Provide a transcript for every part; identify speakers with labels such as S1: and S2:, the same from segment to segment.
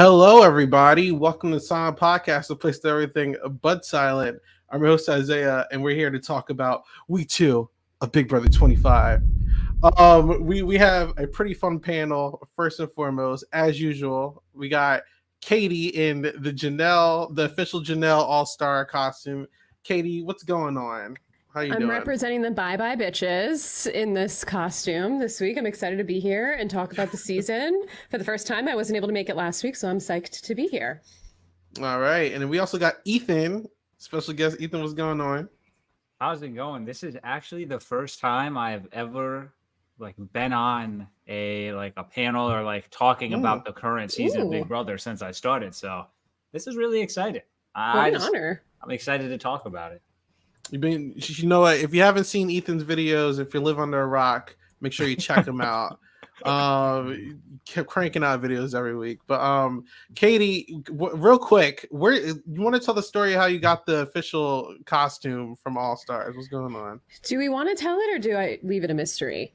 S1: Hello, everybody. Welcome to Silent Podcast, the place to everything but silent. I'm your host, Isaiah, and we're here to talk about week 2 of Big Brother 25. We have a pretty fun panel. First and foremost, as usual, we got Katie in the official Janelle All-Star costume. Katie, what's going on? How you
S2: I'm
S1: doing?
S2: representing the Bye Bye Bitches in this costume this week. I'm excited to be here and talk about the season for the first time. I wasn't able to make it last week, so I'm psyched to be here.
S1: All right, and then we also got Ethan, special guest. Ethan, what's going on?
S3: How's it going? This is actually the first time I've ever been on a panel or talking about the current season of Big Brother since I started. So this is really exciting.
S2: What an honor.
S3: I'm excited to talk about it.
S1: You know what? If you haven't seen Ethan's videos, if you live under a rock, make sure you check them out. Kept cranking out videos every week. But Katie, real quick, you want to tell the story of how you got the official costume from All Stars? What's going on?
S2: Do we want to tell it, or do I leave it a mystery?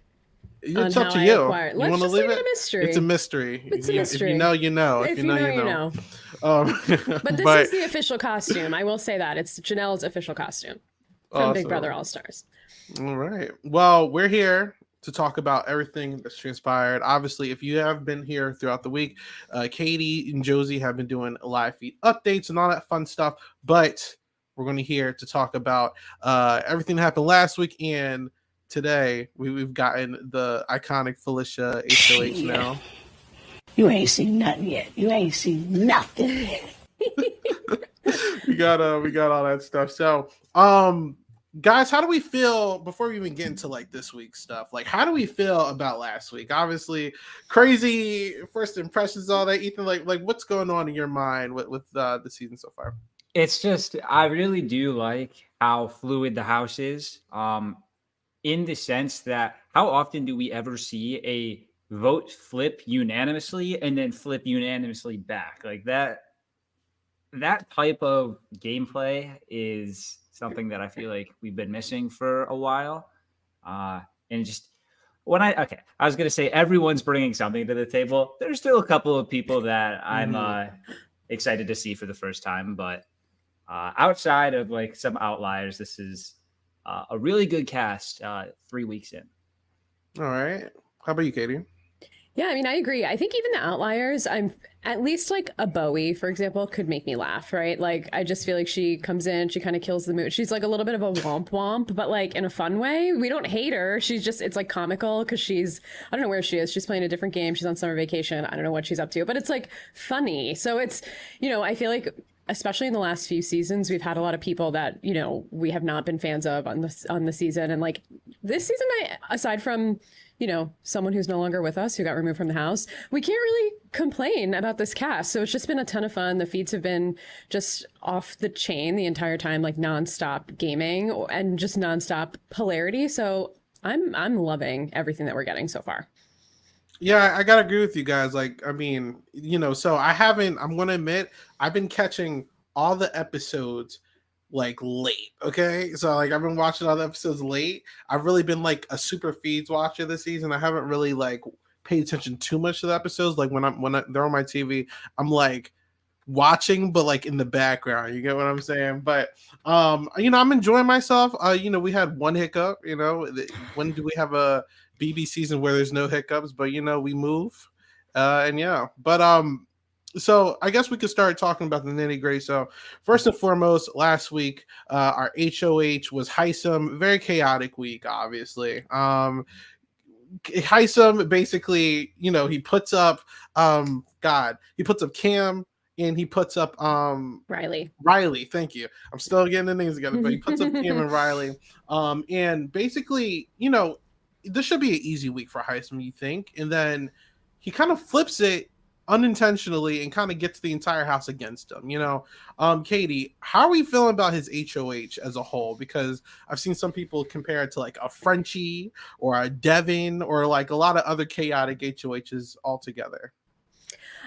S1: It's up to you.
S2: Let's just leave it a mystery.
S1: It's a mystery.
S2: It's a mystery.
S1: If you know, you know.
S2: If you know, you know. But this is the official costume. I will say that. It's Janelle's official costume from Big Brother All Stars.
S1: All right. Well, we're here to talk about everything that's transpired. Obviously, if you have been here throughout the week, Katie and Josie have been doing live feed updates and all that fun stuff. But we're going to here to talk about everything that happened last week. And today, we've gotten the iconic Felicia HOH now.
S4: You ain't seen nothing yet. You ain't seen nothing yet.
S1: we got all that stuff. So, guys, how do we feel before we even get into this week's stuff? How do we feel about last week? Obviously, crazy first impressions, all that. Ethan, what's going on in your mind with the season so far?
S3: It's just, I really do like how fluid the house is. In the sense that how often do we ever see a vote flip unanimously and then flip unanimously back? That type of gameplay is something that I feel like we've been missing for a while. And just I was going to say everyone's bringing something to the table. There's still a couple of people that I'm excited to see for the first time, but outside of some outliers, this is a really good cast 3 weeks in.
S1: All right. How about you, Katie?
S2: Yeah, I mean, I agree. I think even the outliers, I'm at least a Bowie, for example, could make me laugh, right? I just feel like she comes in, she kind of kills the mood. She's a little bit of a womp womp, but in a fun way. We don't hate her. She's just, it's comical because I don't know where she is. She's playing a different game. She's on summer vacation. I don't know what she's up to, but it's funny. So it's, I feel like, especially in the last few seasons, we've had a lot of people that, we have not been fans of on the season. And this season, aside from, someone who's no longer with us, who got removed from the house, we can't really complain about this cast. So it's just been a ton of fun. The feeds have been just off the chain the entire time, nonstop gaming and just nonstop hilarity. So I'm loving everything that we're getting so far.
S1: Yeah, I gotta agree with you guys. So I'm gonna admit, I've been catching all the episodes late. Okay. So I've been watching all the episodes late. I've really been a super feeds watcher this season. I haven't really paid attention too much to the episodes. When they're on my TV, I'm watching, but in the background. You get what I'm saying? But I'm enjoying myself. We had one hiccup, when do we have a BB season where there's no hiccups, but we move. So I guess we could start talking about the nitty gritty. So first and foremost, last week, our HOH was Heisum. Very chaotic week, obviously. Heisum basically, he puts up he puts up Cam and he puts up
S2: Riley.
S1: Thank you. I'm still getting the names together, but he puts up Cam and Riley. And basically, this should be an easy week for Heisum, you think, and then he kind of flips it unintentionally and kind of gets the entire house against him. Katie, how are we feeling about his HOH as a whole? Because I've seen some people compare it to a Frenchie or a Devin or a lot of other chaotic HOHs altogether.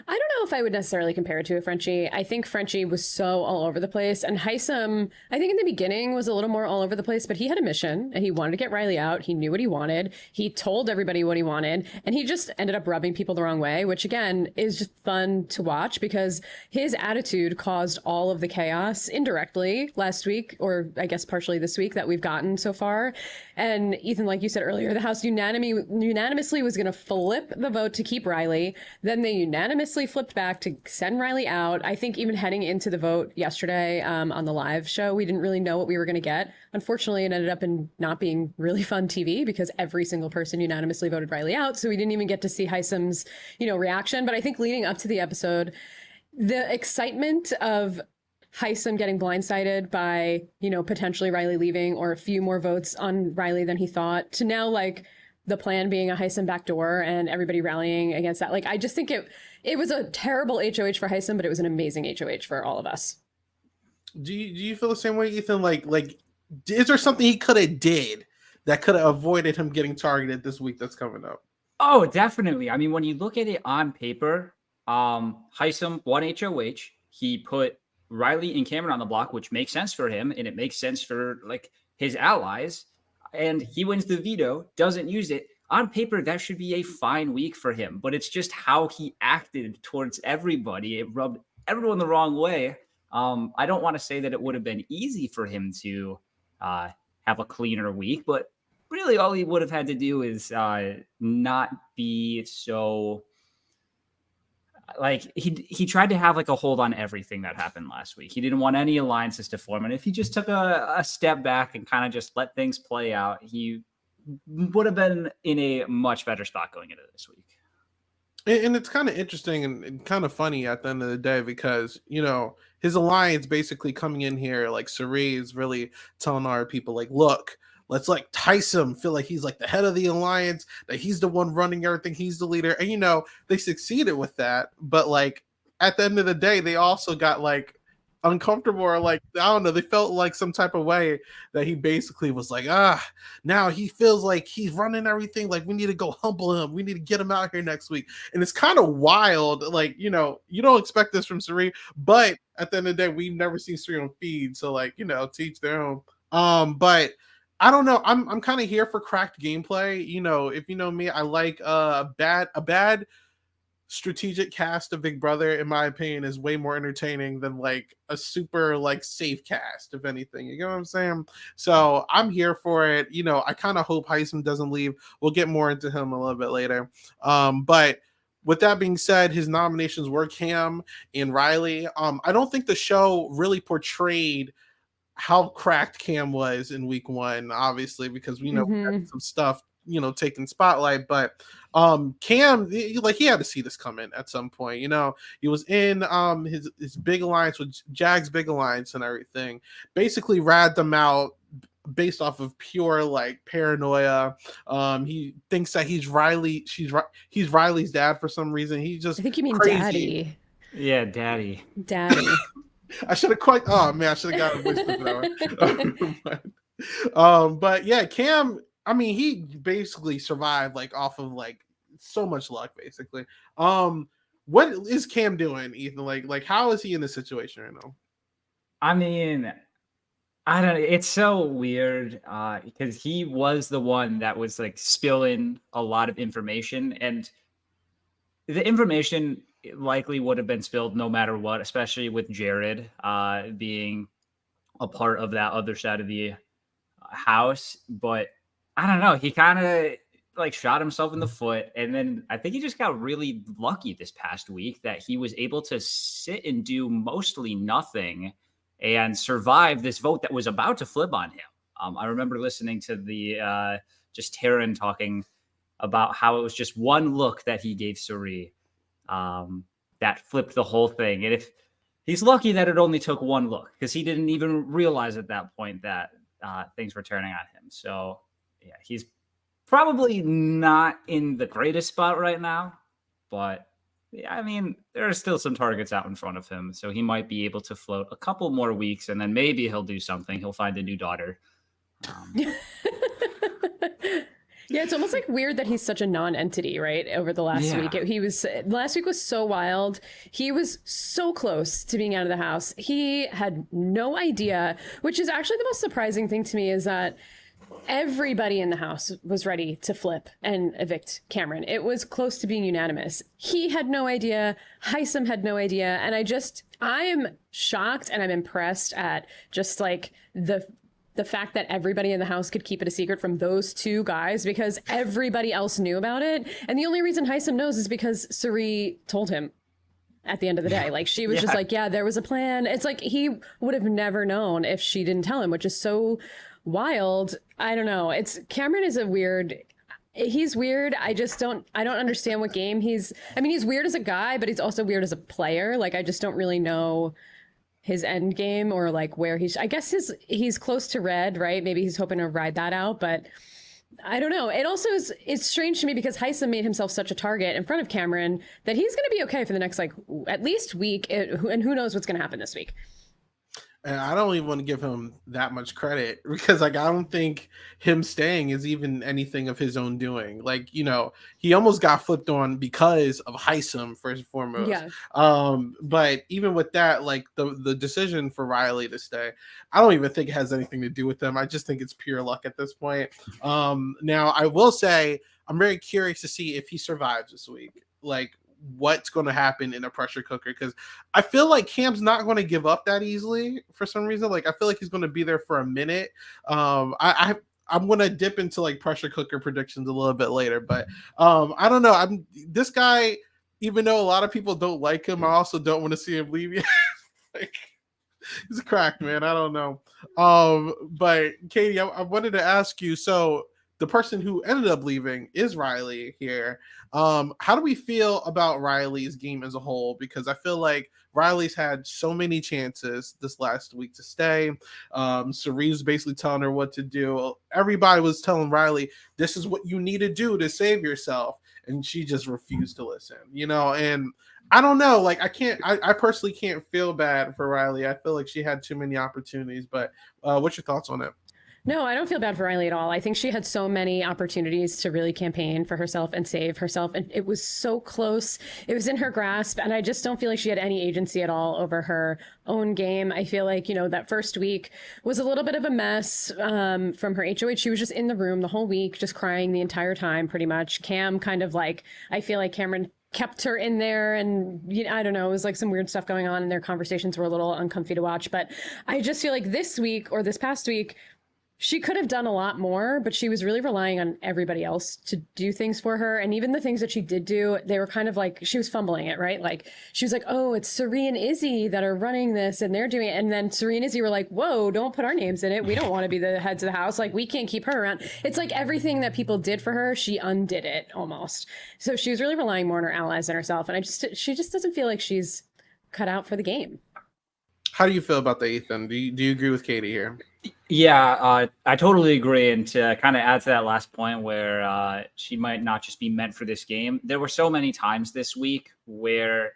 S2: I don't know if I would necessarily compare it to a Frenchie. I think Frenchie was so all over the place. And Heisum, I think in the beginning was a little more all over the place, but he had a mission and he wanted to get Riley out. He knew what he wanted. He told everybody what he wanted. And he just ended up rubbing people the wrong way, which again is just fun to watch because his attitude caused all of the chaos indirectly last week, or I guess partially this week, that we've gotten so far. And Ethan, like you said earlier, the House unanimously was going to flip the vote to keep Riley. Then they unanimously flipped back to send Riley out. I think even heading into the vote yesterday on the live show, we didn't really know what we were going to get. Unfortunately, it ended up in not being really fun TV because every single person unanimously voted Riley out. So we didn't even get to see Heisum's, reaction. But I think leading up to the episode, the excitement of Heisum getting blindsided by, potentially Riley leaving or a few more votes on Riley than he thought, to now like the plan being a Heisum backdoor and everybody rallying against that. Like, I just think it was a terrible HOH for Heisum, but it was an amazing HOH for all of us.
S1: Do you feel the same way, Ethan? Like, is there something he could have did that could have avoided him getting targeted this week that's coming up?
S3: Oh, definitely. I mean, when you look at it on paper, Heisum won HOH. He put Riley and Cameron on the block, which makes sense for him, and it makes sense for like his allies. And he wins the veto, doesn't use it. On paper, that should be a fine week for him, but it's just how he acted towards everybody. It rubbed everyone the wrong way. I don't want to say that it would have been easy for him to have a cleaner week, but really all he would have had to do is not be so... Like he tried to have like a hold on everything that happened last week. He didn't want any alliances to form. And if he just took a step back and kind of just let things play out, he would have been in a much better spot going into this week.
S1: And it's kind of interesting and kind of funny at the end of the day because, his alliance basically coming in here, like Siri is really telling our people, like, look, let's like Heisum feel like he's like the head of the alliance, that he's the one running everything, he's the leader. And they succeeded with that, but like at the end of the day, they also got like uncomfortable or like, I don't know, they felt like some type of way that he basically was like, now he feels like he's running everything, like we need to go humble him, we need to get him out here next week. And it's kind of wild, like, you don't expect this from Siri, but at the end of the day, we've never seen Siri on feed, so like, teach their own. But I don't know. I'm kind of here for cracked gameplay. If you know me, I like a bad strategic cast of Big Brother, in my opinion, is way more entertaining than like a super like safe cast, if anything. You know what I'm saying? So I'm here for it. I kind of hope Heisum doesn't leave. We'll get more into him a little bit later. But with that being said, his nominations were Cam and Riley. I don't think the show really portrayed how cracked Cam was in week one, obviously, because we had some stuff, taking spotlight, but Cam, he had to see this coming at some point. He was in his big alliance with Jag's big alliance and everything, basically rad them out based off of pure like paranoia. He thinks that he's Riley's dad for some reason. He's just,
S2: I think you mean
S1: crazy.
S2: daddy.
S3: Yeah, daddy.
S1: I should have I should have got a voice but yeah, Cam, I mean, he basically survived like off of like so much luck, basically. What is Cam doing, Ethan? Like how is he in this situation right now?
S3: I mean, I don't know. It's so weird because he was the one that was like spilling a lot of information, and the information likely would have been spilled no matter what, especially with Jared being a part of that other side of the house. But I don't know. He kind of like shot himself in the foot. And then I think he just got really lucky this past week that he was able to sit and do mostly nothing and survive this vote that was about to flip on him. I remember listening to the just Taryn talking about how it was just one look that he gave Suri that flipped the whole thing. And if he's lucky that it only took one look, because he didn't even realize at that point that things were turning on him. So yeah, he's probably not in the greatest spot right now, but yeah, I mean, there are still some targets out in front of him, so he might be able to float a couple more weeks, and then maybe he'll do something. He'll find a new daughter.
S2: Yeah, it's almost like weird that he's such a non-entity, right? Over the last
S3: Yeah.
S2: week, last week was so wild. He was so close to being out of the house. He had no idea, which is actually the most surprising thing to me is that everybody in the house was ready to flip and evict Cameron. It was close to being unanimous. He had no idea. Heisum had no idea. And I am shocked and I'm impressed at just like the fact that everybody in the house could keep it a secret from those two guys because everybody else knew about it. And the only reason Heisum knows is because Siri told him at the end of the day. Like she was just like, yeah, there was a plan. It's like he would have never known if she didn't tell him, which is so wild. I don't know. Cameron is he's weird. I don't understand what game he's weird as a guy, but he's also weird as a player. Like I just don't really know his end game or like where I guess he's close to red, right? Maybe he's hoping to ride that out, but I don't know. It also it's strange to me because Heisum made himself such a target in front of Cameron that he's going to be okay for the next like at least week, and who knows what's going to happen this week.
S1: And I don't even want to give him that much credit because like I don't think him staying is even anything of his own doing. Like, you know, he almost got flipped on because of Heisum first and foremost.
S2: Yeah.
S1: But even with that, like the decision for Riley to stay, I don't even think it has anything to do with them. I just think it's pure luck at this point. Now I will say I'm very curious to see if he survives this week. Like what's going to happen in a pressure cooker, because I feel like Cam's not going to give up that easily for some reason. Like I feel like he's going to be there for a minute. I'm going to dip into like pressure cooker predictions a little bit later, but I don't know. This guy, even though a lot of people don't like him, I also don't want to see him leave yet. Like he's cracked, man. I don't know. But Katie, I wanted to ask you, so the person who ended up leaving is Riley here. How do we feel about Riley's game as a whole? Because I feel like Riley's had so many chances this last week to stay. Siri was basically telling her what to do. Everybody was telling Riley, this is what you need to do to save yourself. And she just refused to listen, you know? And I don't know, like I personally can't feel bad for Riley. I feel like she had too many opportunities, but what's your thoughts on it?
S2: No, I don't feel bad for Riley at all. I think she had so many opportunities to really campaign for herself and save herself. And it was so close. It was in her grasp. And I just don't feel like she had any agency at all over her own game. I feel like, you know, that first week was a little bit of a mess from her HOH. She was just in the room the whole week, just crying the entire time, pretty much. Cam kind of like, I feel like Cameron kept her in there, and you know, I don't know, it was like some weird stuff going on and their conversations were a little uncomfy to watch. But I just feel like this week or this past week, she could have done a lot more, but she was really relying on everybody else to do things for her. And even the things that she did do, they were kind of like, she was fumbling it, right? Like, she was like, oh, it's Siri and Izzy that are running this and they're doing it. And then Siri and Izzy were like, whoa, don't put our names in it. We don't want to be the heads of the house. Like, we can't keep her around. It's like everything that people did for her, she undid it almost. So she was really relying more on her allies than herself. And she just doesn't feel like she's cut out for the game.
S1: How do you feel about the Ethan? Do you agree with Katie here?
S3: Yeah, I totally agree. And to kind of add to that last point where she might not just be meant for this game, there were so many times this week where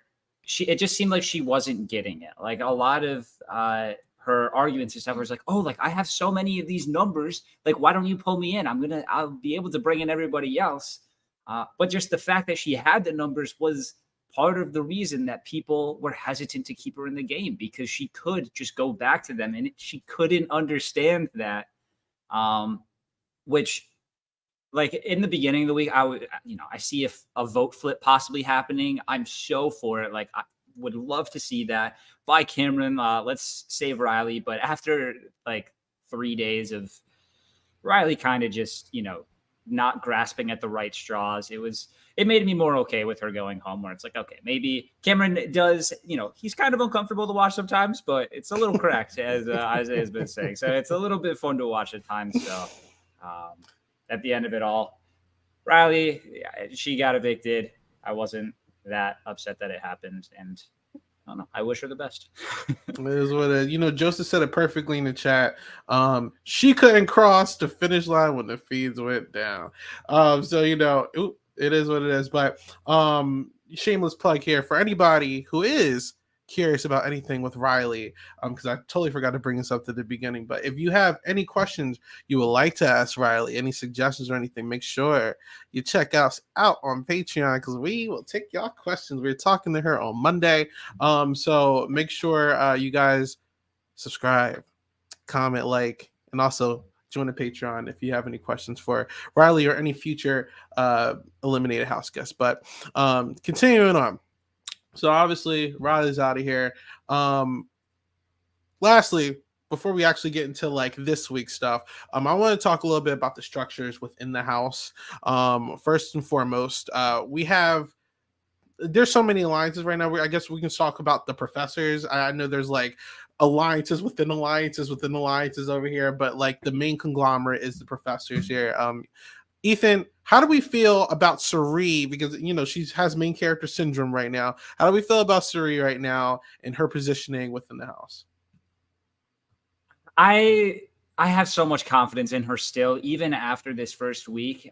S3: it just seemed like she wasn't getting it. Like a lot of her arguments and stuff was like, oh, like I have so many of these numbers. Like, why don't you pull me in? I'll be able to bring in everybody else. But just the fact that she had the numbers was part of the reason that people were hesitant to keep her in the game, because she could just go back to them and she couldn't understand that. Which, like in the beginning of the week, I see if a vote flip possibly happening. I'm so for it. Like I would love to see that by Cameron. Let's save Riley. But after like 3 days of Riley kind of just, not grasping at the right straws, it made me more okay with her going home, where it's like, okay, maybe Cameron does, he's kind of uncomfortable to watch sometimes, but it's a little cracked, as Isaiah has been saying. So it's a little bit fun to watch at times. So at the end of it all, Riley, she got evicted. I wasn't that upset that it happened. And I don't know, I wish her the best.
S1: It is what it is. Joseph said it perfectly in the chat. She couldn't cross the finish line when the feeds went down. So, it is what it is. But shameless plug here for anybody who is curious about anything with Riley, because I totally forgot to bring this up at the beginning. But if you have any questions you would like to ask Riley, any suggestions or anything, make sure you check us out on Patreon, because we will take y'all questions. We're talking to her on Monday. So make sure you guys subscribe, comment, like, and also join the Patreon if you have any questions for Riley or any future Eliminated House guests. But continuing on. So obviously Riley's out of here. Lastly, before we actually get into like this week's stuff, I want to talk a little bit about the structures within the house. First and foremost, there's so many alliances right now. I guess we can talk about the professors. I know there's like alliances within alliances over here, but like the main conglomerate is the professors here. Ethan, how do we feel about Siri? Because she has main character syndrome right now. How do we feel about Siri right now and her positioning within the house?
S3: I have so much confidence in her still, even after this first week.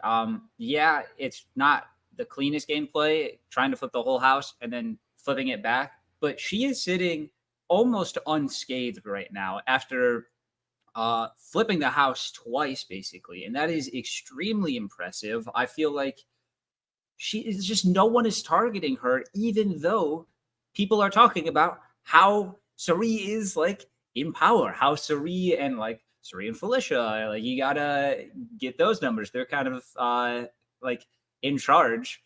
S3: Yeah, it's not the cleanest gameplay, trying to flip the whole house and then flipping it back, but she is sitting almost unscathed right now after flipping the house twice, basically, and that is extremely impressive. I feel like she is just, no one is targeting her, even though people are talking about how Siri is like in power, how Siri and Felicia, like, you gotta get those numbers. They're kind of like in charge,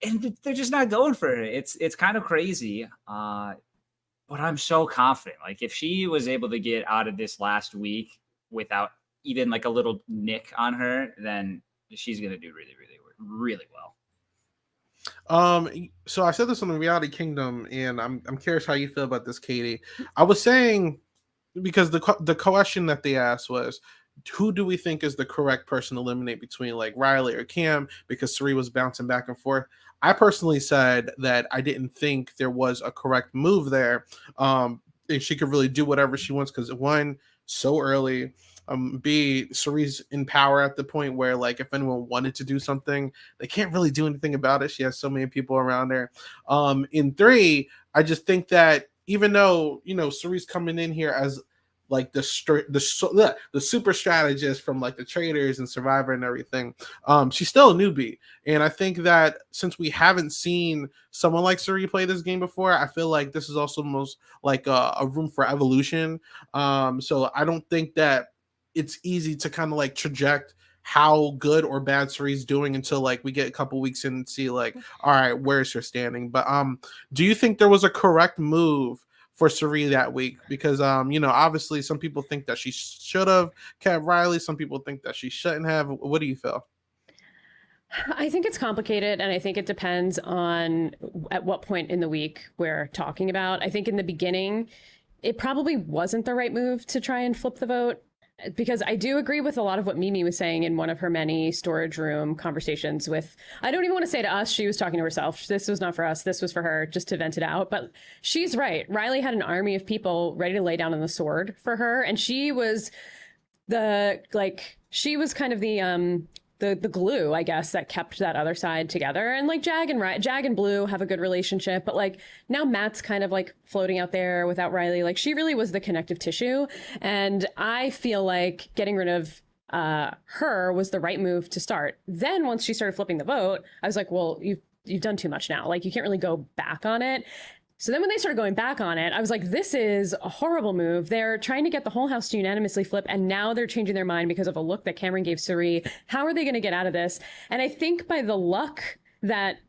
S3: and they're just not going for it. It's kind of crazy. But I'm so confident. Like, if she was able to get out of this last week without even like a little nick on her, then she's gonna do really, really, really well.
S1: So I said this on the Reality Kingdom, and I'm curious how you feel about this, Katie. I was saying, because the question that they asked was, who do we think is the correct person to eliminate between like Riley or Cam? Because Siri was bouncing back and forth. I personally said that I didn't think there was a correct move there. And she could really do whatever she wants, because one, so early. B, Ceri's in power at the point where, like, if anyone wanted to do something, they can't really do anything about it. She has so many people around her. In 3, I just think that even though Ceri's coming in here as like the super strategist from like the Traders and Survivor and everything, she's still a newbie. And I think that since we haven't seen someone like Siri play this game before, I feel like this is also most like a room for evolution. So I don't think that it's easy to kind of like project how good or bad Siri's doing until like we get a couple weeks in and see like, all right, where's her standing? But do you think there was a correct move for Siri that week? Because obviously some people think that she should have kept Riley, some people think that she shouldn't have. What do you feel?
S2: I think it's complicated, and I think it depends on at what point in the week we're talking about. I think in the beginning, it probably wasn't the right move to try and flip the vote, because I do agree with a lot of what Mimi was saying in one of her many storage room conversations with, I don't even want to say to us, she was talking to herself. This was not for us. This was for her, just to vent it out. But she's right. Riley had an army of people ready to lay down on the sword for her. And she was she was kind of the glue, I guess, that kept that other side together. And like Jag and Blue have a good relationship, but like now Matt's kind of like floating out there without Riley. Like, she really was the connective tissue. And I feel like getting rid of her was the right move to start. Then once she started flipping the vote, I was like, well, you've done too much now. Like, you can't really go back on it. So then when they started going back on it, I was like, this is a horrible move. They're trying to get the whole house to unanimously flip, and now they're changing their mind because of a look that Cameron gave Siri. How are they going to get out of this? And I think by the luck that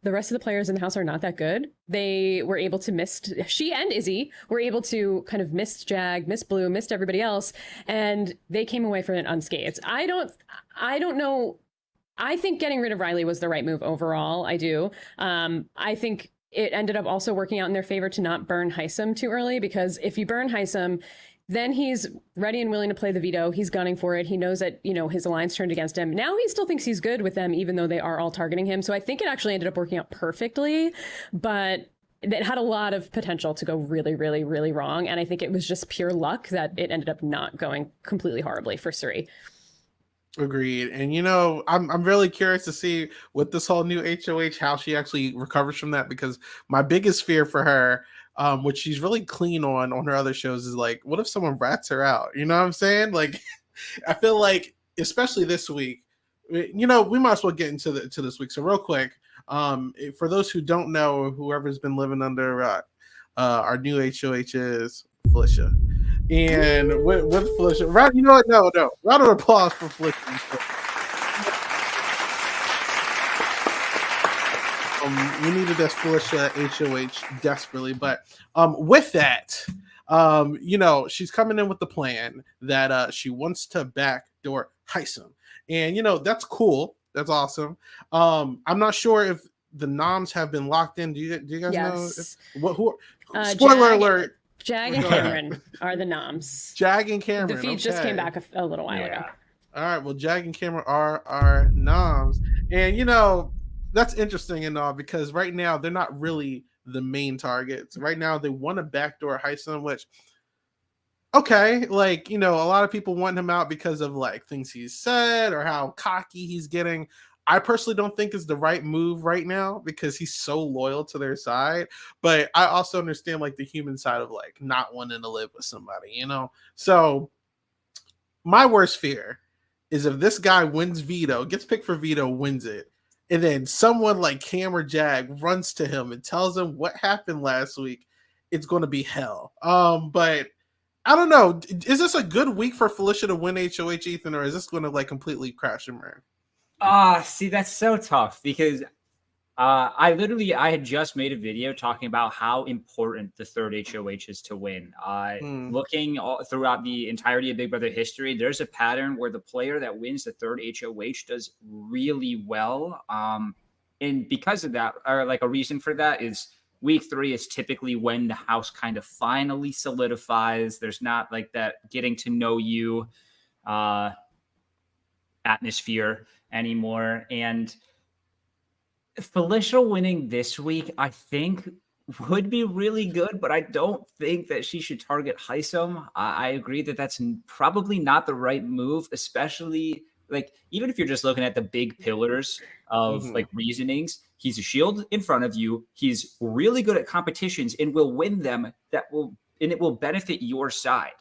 S2: the rest of the players in the house are not that good, they were able to she and Izzy were able to kind of miss Jag, miss Blue, missed everybody else, and they came away from it unscathed. I don't know. I think getting rid of Riley was the right move overall. I do. I think it ended up also working out in their favor to not burn Heisum too early, because if you burn Heisum, then he's ready and willing to play the veto. He's gunning for it. He knows that, his alliance turned against him. Now he still thinks he's good with them, even though they are all targeting him. So I think it actually ended up working out perfectly, but it had a lot of potential to go really, really, really wrong. And I think it was just pure luck that it ended up not going completely horribly for Siri.
S1: Agreed. And I'm really curious to see with this whole new HOH how she actually recovers from that, because my biggest fear for her which she's really clean on her other shows, is like, what if someone rats her out? You know what I'm saying? Like, I feel like, especially this week, we might as well get into this week. So real quick, for those who don't know, whoever's been living under our new HOH is Felicia. And with Felicia, you know what? No. Round of applause for Felicia. We needed this Felicia HOH desperately, but with that, she's coming in with the plan that she wants to backdoor Heisum, and that's cool. That's awesome. I'm not sure if the noms have been locked in. Do you guys know spoiler alert?
S2: Jag and Cameron are the noms.
S1: Jag and Cameron.
S2: The feed just came back a little while ago.
S1: All right. Well, Jag and Cameron are our noms, and that's interesting and all, because right now they're not really the main targets. Right now they want to backdoor Heisum, which, okay, like, a lot of people want him out because of like things he's said or how cocky he's getting. I personally don't think it's the right move right now because he's so loyal to their side. But I also understand like the human side of like not wanting to live with somebody, So my worst fear is if this guy wins veto, gets picked for veto, wins it, and then someone like Cam or Jag runs to him and tells him what happened last week, it's going to be hell. But I don't know. Is this a good week for Felicia to win HOH, Ethan, or is this going to like completely crash and burn?
S3: See, that's so tough because I had just made a video talking about how important the third HOH is to win. Looking throughout the entirety of Big Brother history, there's a pattern where the player that wins the third HOH does really well. And because of that, or like a reason for that is week 3 is typically when the house kind of finally solidifies. There's not like that getting to know you atmosphere anymore. And Felicia winning this week, I think, would be really good, but I don't think that she should target Heisum. I agree that that's probably not the right move, especially like even if you're just looking at the big pillars of like reasonings. He's a shield in front of you. He's really good at competitions and will win them. It will benefit your side.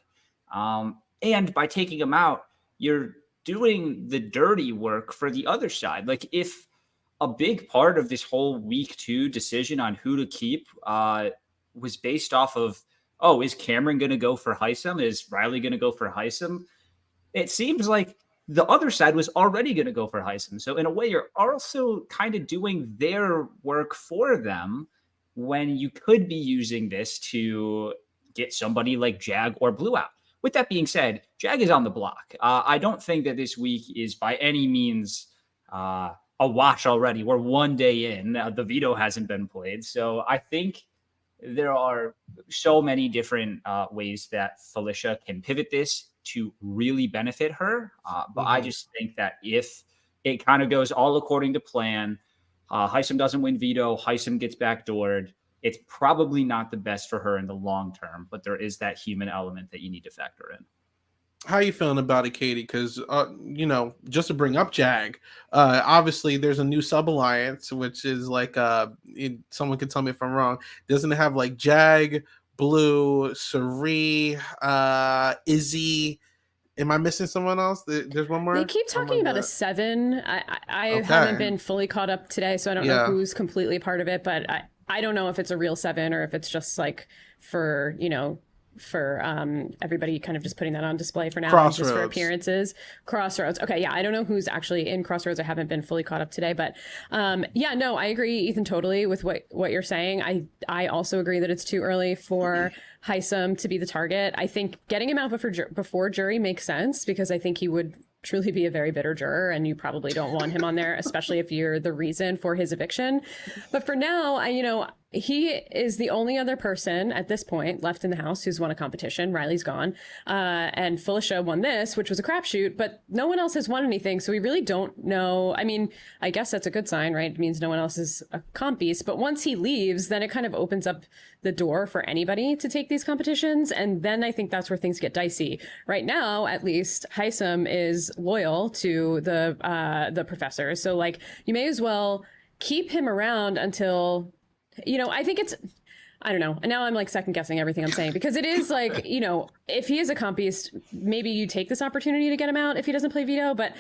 S3: And by taking him out, you're doing the dirty work for the other side. Like if a big part of this whole week 2 decision on who to keep was based off of, is Cameron going to go for Heisum? Is Riley going to go for Heisum? It seems like the other side was already going to go for Heisum. So in a way, you're also kind of doing their work for them when you could be using this to get somebody like Jag or Blue out. With that being said, Jag is on the block. I don't think that this week is by any means a wash already. We're 1 day in. The veto hasn't been played. So I think there are so many different ways that Felicia can pivot this to really benefit her. But I just think that if it kind of goes all according to plan, Heisum doesn't win veto, Heisum gets backdoored, it's probably not the best for her in the long term, but there is that human element that you need to factor in.
S1: How are you feeling about it, Katie? Because, just to bring up Jag, obviously there's a new sub-alliance, which is like, someone can tell me if I'm wrong, doesn't it have like Jag, Blue, Siri, Izzy? Am I missing someone else? There's one more?
S2: They keep talking about a 7. I haven't been fully caught up today, so I don't know who's completely part of it, but I don't know if it's a real 7 or if it's just like for everybody kind of just putting that on display for now, just for appearances. Crossroads. Okay, yeah, I don't know who's actually in Crossroads. I haven't been fully caught up today, but I agree, Ethan, totally with what you're saying. I also agree that it's too early for Heisum to be the target. I think getting him out before jury makes sense because I think he would truly be a very bitter juror and you probably don't want him on there, especially if you're the reason for his eviction. But for now, he is the only other person at this point left in the house who's won a competition. Riley's gone. And Felicia won this, which was a crapshoot, but no one else has won anything. So we really don't know. I mean, I guess that's a good sign, right? It means no one else is a comp beast. But once he leaves, then it kind of opens up the door for anybody to take these competitions. And then I think that's where things get dicey. Right now, at least, Heisum is loyal to the professor. So like, you may as well keep him around until... I think I don't know. And now I'm like second guessing everything I'm saying because it is like, you know, if he is a comp beast, maybe you take this opportunity to get him out if he doesn't play veto. But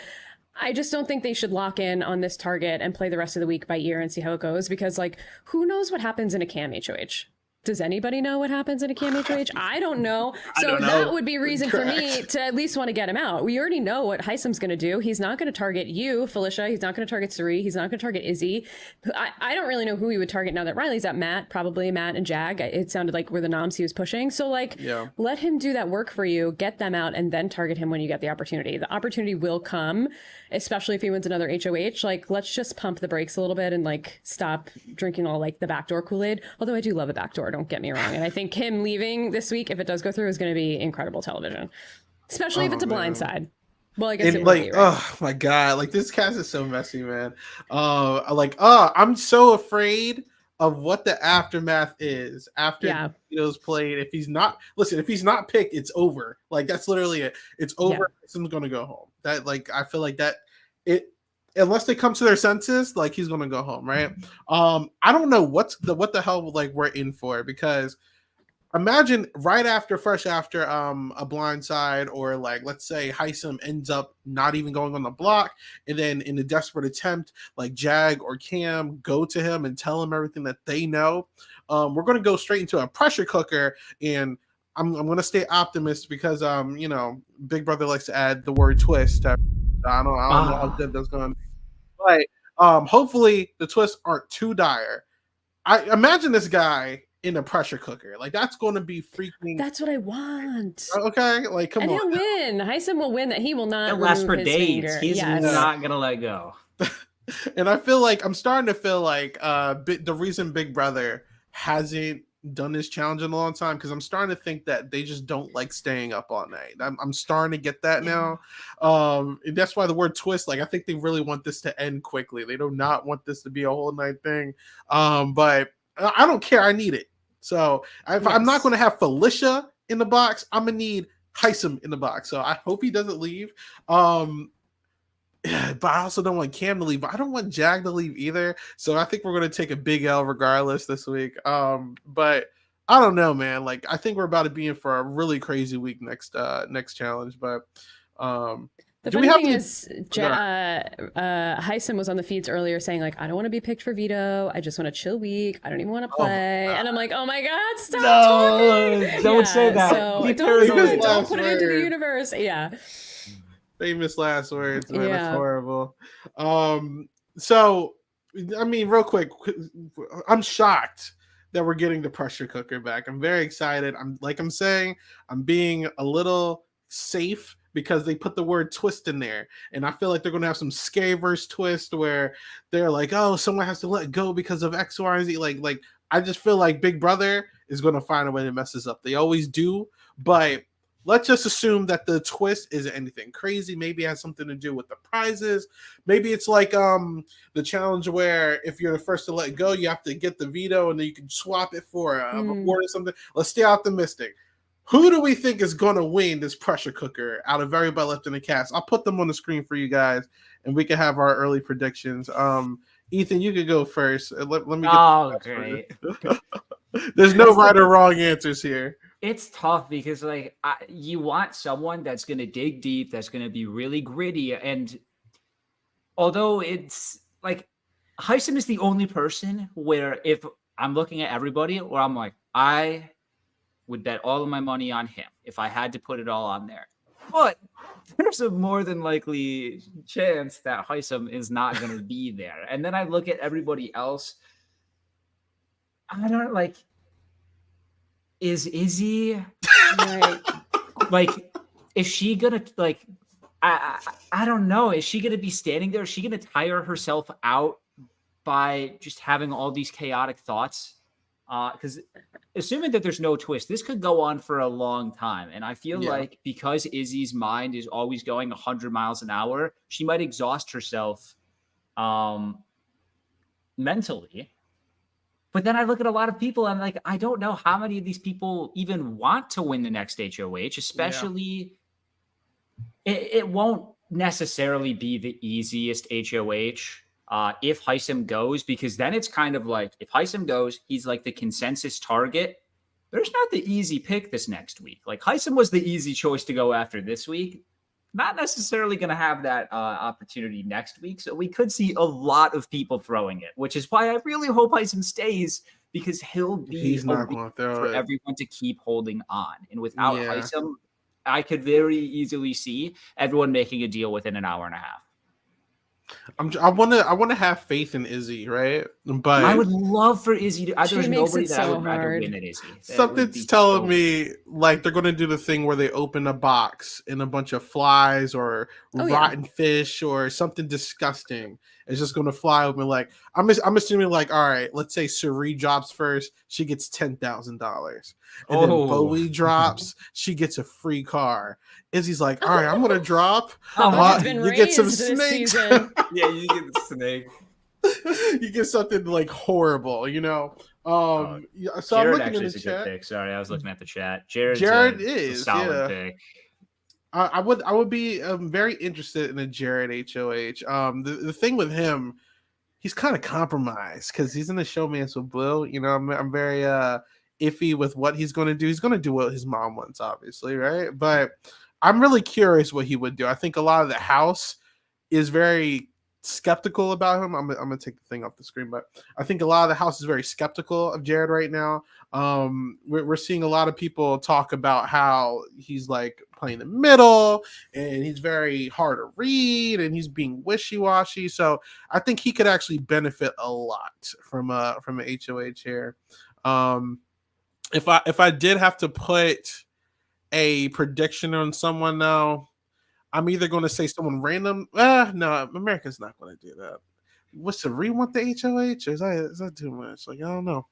S2: I just don't think they should lock in on this target and play the rest of the week by ear and see how it goes because, like, who knows what happens in a cam HOH? Does anybody know what happens in a cam HOH? I don't know. So that would be reason for me to at least want to get him out. We already know what Heisum's going to do. He's not going to target you, Felicia. He's not going to target Siri. He's not going to target Izzy. I don't really know who he would target now that Riley's at Matt, probably Matt and Jag. It sounded like were the noms he was pushing. So, like, let him do that work for you, get them out, and then target him when you get the opportunity. The opportunity will come, especially if he wins another HOH. Like, let's just pump the brakes a little bit and, like, stop drinking all, like, the backdoor Kool-Aid. Although I do love a backdoor, don't get me wrong. And I think him leaving this week, if it does go through, is going to be incredible television, especially if it's a blind side. Well, I guess it
S1: like,
S2: will be, right?
S1: oh my god, like this cast is so messy, man. I'm so afraid of what the aftermath is after Vito's played. If he's not picked, it's over. Like that's literally it. It's over. Someone's gonna go home. That like I feel like that it. Unless they come to their senses, like he's gonna go home, right? I don't know what the hell like we're in for because imagine fresh after a blind side or like let's say Heisum ends up not even going on the block, and then in a desperate attempt, like Jag or Cam go to him and tell him everything that they know. We're gonna go straight into a pressure cooker, and I'm gonna stay optimist because you know, Big Brother likes to add the word twist. I don't know how good that's going to be. But hopefully the twists aren't too dire. I imagine this guy in a pressure cooker. Like that's going to be freaking.
S2: That's what I want.
S1: Okay, like come on.
S2: And he'll win. Heisum will win. That he will not.
S3: It'll last for days.
S2: Finger.
S3: He's not gonna let go.
S1: And I feel like I'm starting to feel like the reason Big Brother hasn't done this challenge in a long time because I'm starting to think that they just don't like staying up all night. I'm starting to get that now. And that's why the word twist, like I think they really want this to end quickly. They do not want this to be a whole night thing. But I don't care. I need it. So if I'm not going to have Felicia in the box, I'm gonna need Heisum in the box. So I hope he doesn't leave. But I also don't want Cam to leave. But I don't want Jag to leave either. So I think we're going to take a big L regardless this week. But I don't know, man. Like I think we're about to be in for a really crazy week next challenge. But
S2: the funny thing is, Heisum was on the feeds earlier saying like, I don't want to be picked for veto. I just want a chill week. I don't even want to play. And I'm like, oh my god, stop!
S3: Don't say that.
S2: So don't put it into the universe. Yeah.
S1: Famous last words, man. That's horrible. So I mean, real quick, I'm shocked that we're getting the pressure cooker back. I'm very excited. I'm saying, I'm being a little safe because they put the word twist in there, and I feel like they're gonna have some Scareverse twist where they're like, oh, someone has to let go because of X, Y, and Z. Like I just feel like Big Brother is gonna find a way to mess this up. They always do, but let's just assume that the twist isn't anything crazy. Maybe it has something to do with the prizes. Maybe it's like the challenge where if you're the first to let go, you have to get the veto and then you can swap it for a reward or something. Let's stay optimistic. Who do we think is going to win this pressure cooker out of everybody left in the cast? I'll put them on the screen for you guys, and we can have our early predictions. Ethan, you could go first. Let me get
S3: great.
S1: There's no right or wrong answers here.
S3: It's tough because like you want someone that's going to dig deep, that's going to be really gritty. And although it's like Heisum is the only person where if I'm looking at everybody where I'm like, I would bet all of my money on him if I had to put it all on there. But there's a more than likely chance that Heisum is not going to be there. And then I look at everybody else. I don't like, is Izzy like, is she gonna like, I don't know. Is she gonna be standing there? Is she gonna tire herself out by just having all these chaotic thoughts? Because assuming that there's no twist, this could go on for a long time. And I feel like because Izzy's mind is always going 100 miles an hour, she might exhaust herself mentally. But then I look at a lot of people and I'm like, I don't know how many of these people even want to win the next HOH, especially it won't necessarily be the easiest HOH. if Heisum goes, because then it's kind of like if Heisum goes, he's like the consensus target. There's not the easy pick this next week. Like Heisum was the easy choice to go after this week. Not necessarily going to have that opportunity next week. So we could see a lot of people throwing it, which is why I really hope Heisum stays, because he's
S1: not going to throw
S3: for
S1: it.
S3: everyone to keep holding on. And without
S1: Yeah.
S3: Heisum, I could very easily see everyone making a deal within an hour and a half.
S1: I want to have faith in Izzy, right? But
S3: I would love for Izzy to. There's
S2: makes
S3: nobody
S2: it
S3: that I
S2: so
S3: would rather
S2: hard.
S3: win than Izzy.
S1: Something's telling me like they're going to do the thing where they open a box and a bunch of flies or rotten fish or something disgusting is just going to fly open. Like I'm assuming like, all right, let's say Siri drops first, she gets $10,000, and then Bowie drops, she gets a free car. Izzy's like, all right, I'm going to drop.
S2: You
S1: get some snakes.
S3: Yeah, you get the snake.
S1: You get something like horrible, you know. So
S3: Jared
S1: I'm looking
S3: actually
S1: in
S3: is
S1: the
S3: a good
S1: chat.
S3: pick. Sorry, I was looking at the chat. Jared
S1: is
S3: a solid pick.
S1: I would be very interested in a Jared HOH. The thing with him, he's kind of compromised because he's in the Showman's with Blue. You know, I'm very iffy with what he's going to do. He's going to do what his mom wants, obviously, right? But I'm really curious what he would do. I think a lot of the house is very skeptical about him. I'm gonna take the thing off the screen, but I think a lot of the house is very skeptical of Jared right now. We're seeing a lot of people talk about how he's like playing the middle and he's very hard to read and he's being wishy-washy. So I think he could actually benefit a lot from an HOH here. If I did have to put a prediction on someone now, I'm either going to say someone random. No, America's not going to do that. What's the want the HOH? Is that too much? Like, I don't know.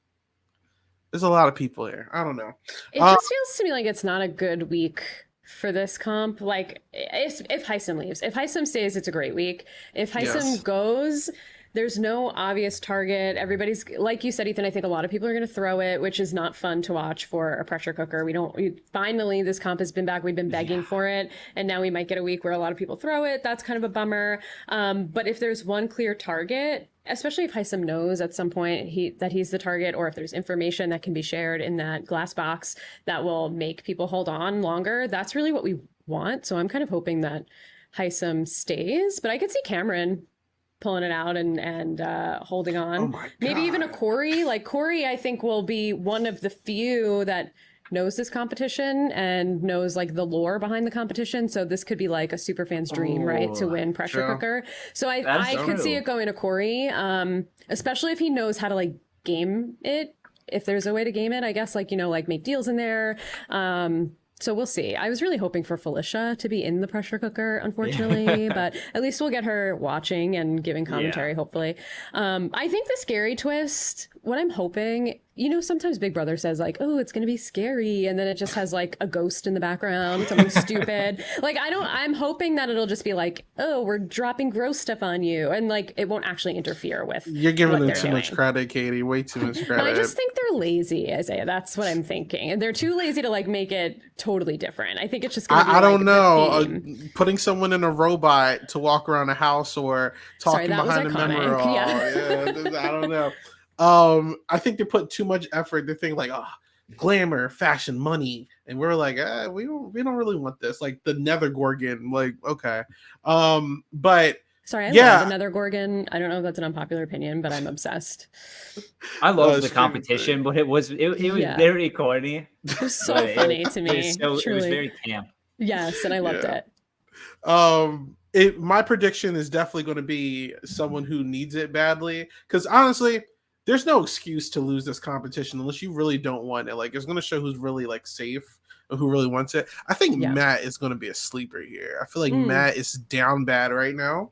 S1: There's a lot of people here. I don't know.
S2: It just feels to me like it's not a good week for this comp. Like, if Heisum leaves, if Heisum stays, it's a great week. If Heisum goes, there's no obvious target. Everybody's, like you said, Ethan, I think a lot of people are going to throw it, which is not fun to watch for a pressure cooker. Finally, this comp has been back. We've been begging for it. And now we might get a week where a lot of people throw it. That's kind of a bummer. But if there's one clear target, especially if Heisum knows at some point that he's the target, or if there's information that can be shared in that glass box that will make people hold on longer, that's really what we want. So I'm kind of hoping that Heisum stays, but I could see Cameron pulling it out and holding on.
S1: Oh my God.
S2: Maybe even a Corey. Like Corey, I think, will be one of the few that knows this competition and knows like the lore behind the competition. So this could be like a super fan's dream, right? To win pressure cooker. So I could see it going to Corey, especially if he knows how to like game it. If there's a way to game it, I guess, like, you know, like make deals in there. So we'll see. I was really hoping for Felicia to be in the pressure cooker, unfortunately, but at least we'll get her watching and giving commentary, hopefully. I think the scary twist, what I'm hoping, you know, sometimes Big Brother says like, oh, it's going to be scary. And then it just has like a ghost in the background, something stupid. Like, I'm hoping that it'll just be like, oh, we're dropping gross stuff on you. And like, it won't actually interfere with
S1: You're giving them too much credit, Katie. Way too much credit.
S2: I just think they're lazy, Isaiah. That's what I'm thinking. And they're too lazy to like make it totally different. I think it's just going to be
S1: I don't
S2: like,
S1: know. Putting someone in a robot to walk around a house or talking behind a memory wall. Yeah, I don't know. I think they put too much effort. They think like, oh, glamour, fashion, money, and we're like, we don't really want this. Like the Nether Gorgon, like okay, but
S2: sorry, I love the Nether Gorgon. I don't know if that's an unpopular opinion, but I'm obsessed.
S3: I love the competition, but it was very corny.
S2: It was so funny to me.
S3: It was very camp.
S2: Yes, and I loved it.
S1: My prediction is definitely going to be someone who needs it badly, because honestly, there's no excuse to lose this competition unless you really don't want it. Like, it's going to show who's really like safe or who really wants it. I think Matt is going to be a sleeper here. I feel like Matt is down bad right now.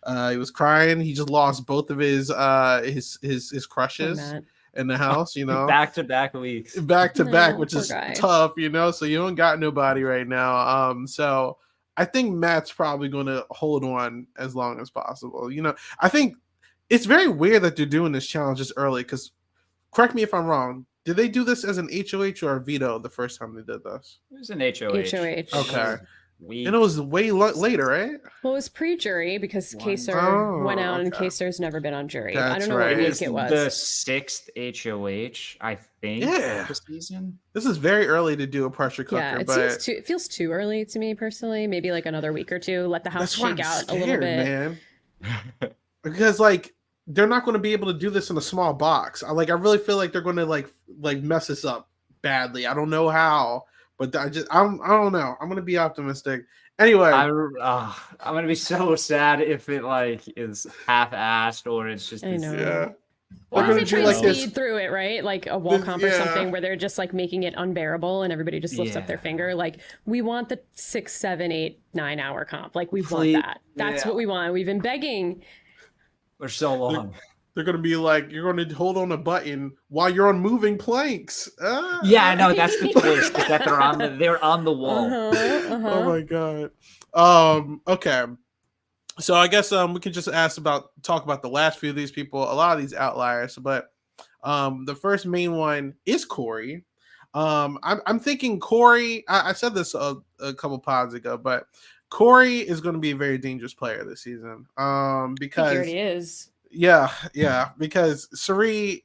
S1: He was crying. He just lost both of his crushes in the house, you know,
S3: back to back weeks,
S1: which is tough, you know. So you don't got nobody right now. So I think Matt's probably going to hold on as long as possible. You know, I think it's very weird that they're doing this challenge this early, because correct me if I'm wrong. Did they do this as an HOH or a veto the first time they did this?
S3: It was an HOH.
S2: HOH.
S1: Okay. And it was way later, right?
S2: Well, it was pre-jury because
S3: One.
S2: Kaser went
S1: Oh,
S2: out, and
S1: okay.
S2: Kaser's never been on jury. I
S1: That's
S2: don't know what
S1: right.
S3: It
S2: week
S3: was
S2: it was.
S3: the 6th HOH, I think,
S1: Yeah.
S3: this season.
S1: This is very early to do a pressure cooker,
S2: Yeah,
S1: but
S2: it feels too early to me personally. Maybe like another week or two. Let the house
S1: that's why
S2: shake
S1: I'm
S2: out
S1: scared,
S2: a little bit.
S1: man. Because like they're not going to be able to do this in a small box. I really feel like they're going to like mess this up badly. I don't know how, but I don't know. I'm going to be optimistic. Anyway,
S3: I'm gonna be so sad if it like is half-assed or it's just
S2: I
S3: this.
S2: know.
S1: yeah.
S2: Or
S1: They're
S2: if they
S1: gonna
S2: try
S1: do
S2: and
S1: like this.
S2: speed through it, right? Like a wall comp or
S1: Yeah.
S2: something where they're just like making it unbearable and everybody just lifts up their
S3: Yeah.
S2: finger. Like, we want the 6, 7, 8, 9 hour comp. Like, we
S3: Please.
S2: want that. That's
S3: Yeah.
S2: what we want. We've been begging.
S3: For so long.
S1: They're going to be like, you're going to hold on a button while you're on moving planks.
S3: Yeah, I know that's the twist. Is that they're on the wall.
S1: Oh my god. Okay. So I guess we could just talk about the last few of these people, a lot of these outliers, but the first main one is Corey. I'm thinking Corey, I said this a couple pods ago, but Corey is going to be a very dangerous player this season. Because
S2: He already is.
S1: Yeah, because Siri,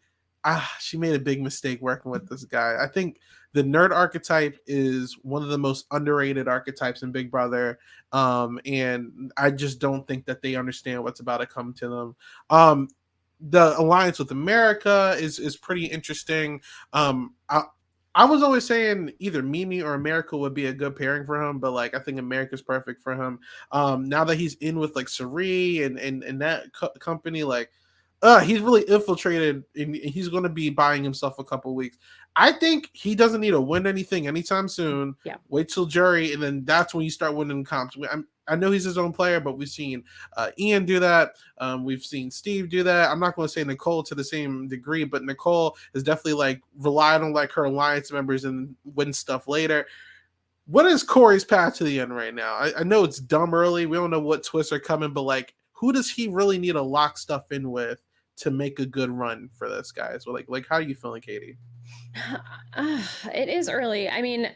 S1: she made a big mistake working with this guy. I think the nerd archetype is one of the most underrated archetypes in Big Brother, and I just don't think that they understand what's about to come to them. The alliance with America is pretty interesting. I was always saying either Mimi or America would be a good pairing for him, but like I think America's perfect for him. Now that he's in with like Siri and that company, like he's really infiltrated and he's going to be buying himself a couple weeks. I think he doesn't need to win anything anytime soon.
S2: Yeah.
S1: Wait till jury, and then that's when you start winning comps. I know he's his own player, but we've seen Ian do that. We've seen Steve do that. I'm not going to say Nicole to the same degree, but Nicole is definitely like relied on like her alliance members and win stuff later. What is Corey's path to the end right now? I know it's dumb early. We don't know what twists are coming, but like, who does he really need to lock stuff in with to make a good run for this, guys? So like, how are you feeling, Katie?
S2: It is early. I mean,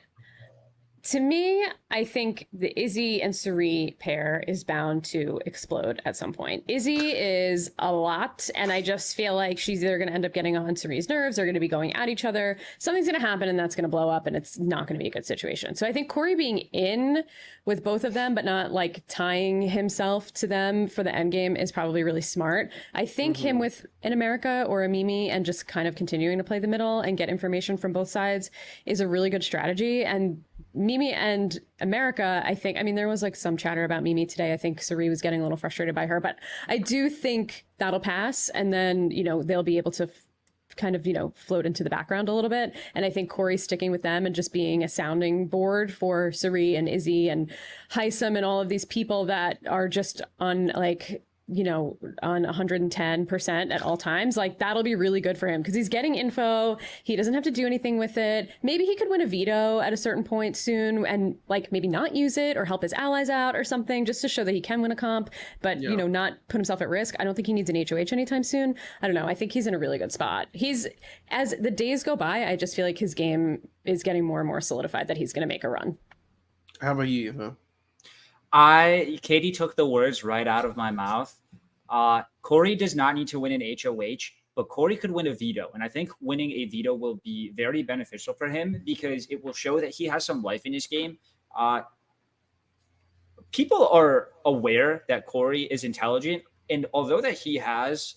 S2: to me, I think the Izzy and Suri pair is bound to explode at some point. Izzy is a lot, and I just feel like she's either going to end up getting on Suri's nerves, they're going to be going at each other. Something's going to happen, and that's going to blow up, and it's not going to be a good situation. So I think Corey being in with both of them, but not like tying himself to them for the end game is probably really smart. I think him with an America or a Mimi and just kind of continuing to play the middle and get information from both sides is a really good strategy. And Mimi and America, I think, I mean, there was like some chatter about Mimi today. I think Suri was getting a little frustrated by her, but I do think that'll pass. And then, you know, they'll be able to kind of, you know, float into the background a little bit. And I think Corey sticking with them and just being a sounding board for Suri and Izzy and Heisum and all of these people that are just on like, you know, on 110% at all times, like that'll be really good for him because he's getting info. He doesn't have to do anything with it. Maybe he could win a veto at a certain point soon and like maybe not use it or help his allies out or something just to show that he can win a comp, but you know, not put himself at risk. I don't think he needs an HOH anytime soon. I don't know. I think he's in a really good spot. As the days go by, I just feel like his game is getting more and more solidified that he's going to make a run.
S1: How about you, Ethan?
S3: Katie took the words right out of my mouth. Corey does not need to win an HOH, but Corey could win a veto. And I think winning a veto will be very beneficial for him because it will show that he has some life in his game. People are aware that Corey is intelligent. And although that he has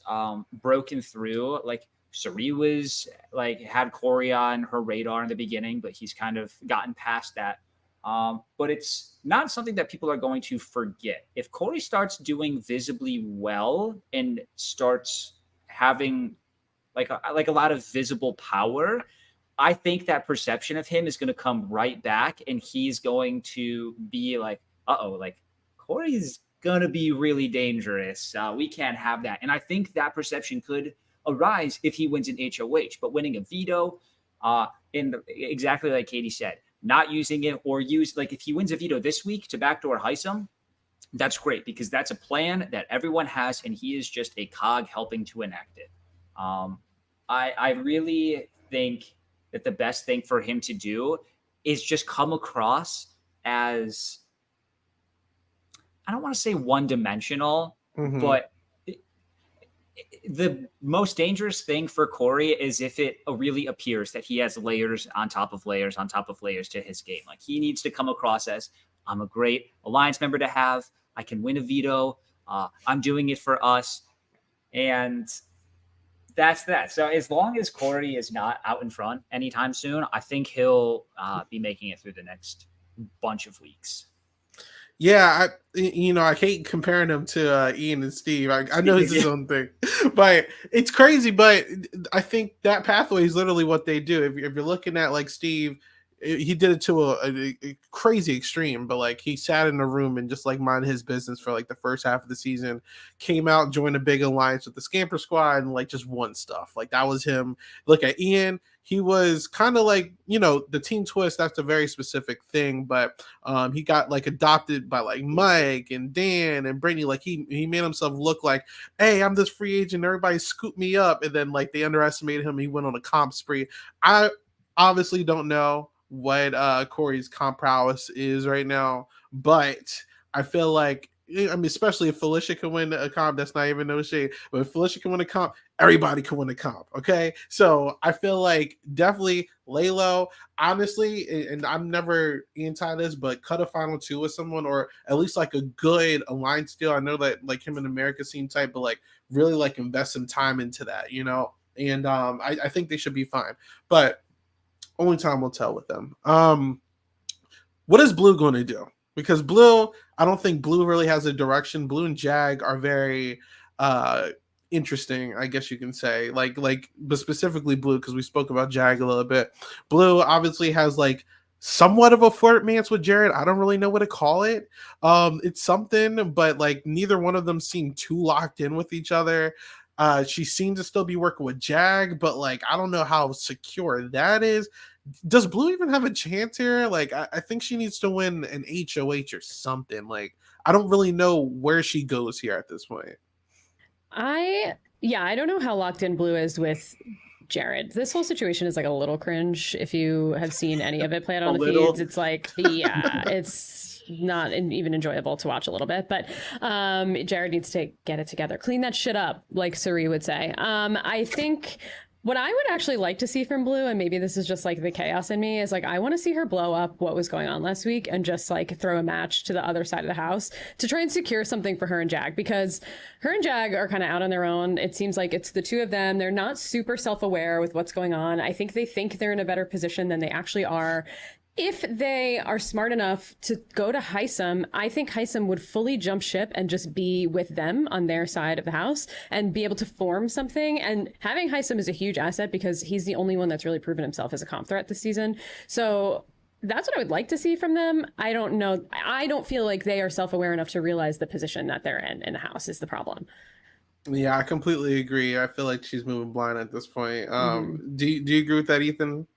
S3: broken through, like Suri was like had Corey on her radar in the beginning, but he's kind of gotten past that. But it's not something that people are going to forget. If Corey starts doing visibly well and starts having like a lot of visible power, I think that perception of him is going to come right back, and he's going to be like, like Corey's going to be really dangerous. We can't have that. And I think that perception could arise if he wins an HOH, but winning a veto, exactly like Katie said, not using it or like if he wins a veto this week to backdoor Heisum, that's great because that's a plan that everyone has and he is just a cog helping to enact it. I really think that the best thing for him to do is just come across as I don't want to say one-dimensional, but the most dangerous thing for Corey is if it really appears that he has layers on top of layers on top of layers to his game. Like, he needs to come across as, I'm a great alliance member to have. I can win a veto. I'm doing it for us. And that's that. So as long as Corey is not out in front anytime soon, I think he'll be making it through the next bunch of weeks.
S1: Yeah, I hate comparing him to Ian and Steve. I know it's his own thing, but it's crazy. But I think that pathway is literally what they do. If you're looking at like Steve, he did it to a crazy extreme, but like he sat in a room and just like minded his business for like the first half of the season, came out, joined a big alliance with the Scamper Squad, and like just won stuff. Like that was him. Look at Ian. He was kind of like, the Teen Twist, that's a very specific thing, but he got like adopted by like Mike and Dan and Brittany. Like he made himself look like, hey, I'm this free agent, everybody scoop me up. And then like they underestimated him. He went on a comp spree. I obviously don't know what Corey's comp prowess is right now, but I feel like, especially if Felicia can win a comp, that's not even no shade, but if Felicia can win a comp, everybody can win a comp. Okay. So I feel like definitely lay low, honestly, and I'm never anti this, but cut a final 2 with someone, or at least like a good alliance deal. I know that like him and America seem tight, but like really like invest some time into that, and I think they should be fine, but only time will tell with them. What is Blue going to do? Because Blue, I don't think Blue really has a direction. Blue and Jag are very interesting, I guess you can say. But specifically Blue, because we spoke about Jag a little bit. Blue obviously has like somewhat of a flirtmance with Jared. I don't really know what to call it. It's something, but like neither one of them seem too locked in with each other. She seems to still be working with Jag, but like I don't know how secure that is. Does Blue even have a chance here? Like I think she needs to win an HOH or something. Like I don't really know where she goes here at this point.
S2: I don't know how locked in Blue is with Jared. This whole situation is like a little cringe. If you have seen any of it play out on the feeds, it's like, it's not even enjoyable to watch a little bit, but Jared needs to get it together, clean that shit up, like Siri would say. I think what I would actually like to see from Blue, and maybe this is just like the chaos in me, is like I want to see her blow up what was going on last week and just like throw a match to the other side of the house to try and secure something for her and Jag, because her and Jag are kind of out on their own. It seems like it's the two of them. They're not super self-aware with what's going on. I think they think they're in a better position than they actually are. If they are smart enough to go to Heisum, I think Heisum would fully jump ship and just be with them on their side of the house and be able to form something. And having Heisum is a huge asset because he's the only one that's really proven himself as a comp threat this season. So that's what I would like to see from them. I don't know. I don't feel like they are self-aware enough to realize the position that they're in the house is the problem.
S1: Yeah, I completely agree. I feel like she's moving blind at this point. Do you agree with that, Ethan?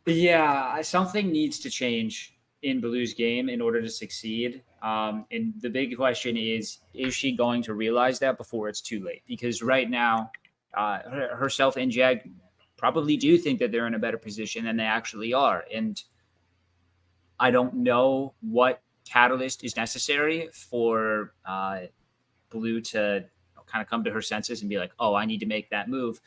S3: Yeah, something needs to change in Blue's game in order to succeed. And the big question is she going to realize that before it's too late? Because right now, herself and Jag probably do think that they're in a better position than they actually are. And I don't know what catalyst is necessary for Blue to kind of come to her senses and be like, oh, I need to make that move.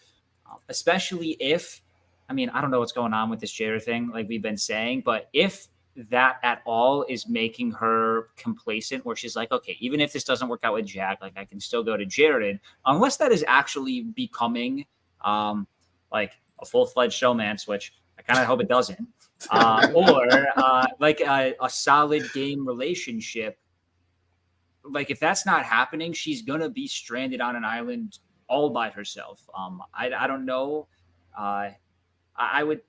S3: Especially if, I don't know what's going on with this Jared thing, like we've been saying, but if that at all is making her complacent, where she's like, okay, even if this doesn't work out with Jag, like I can still go to Jared, unless that is actually becoming like a full-fledged showmance, which I kind of hope it doesn't, or like a solid game relationship. Like if that's not happening, she's going to be stranded on an island all by herself. I don't know. I would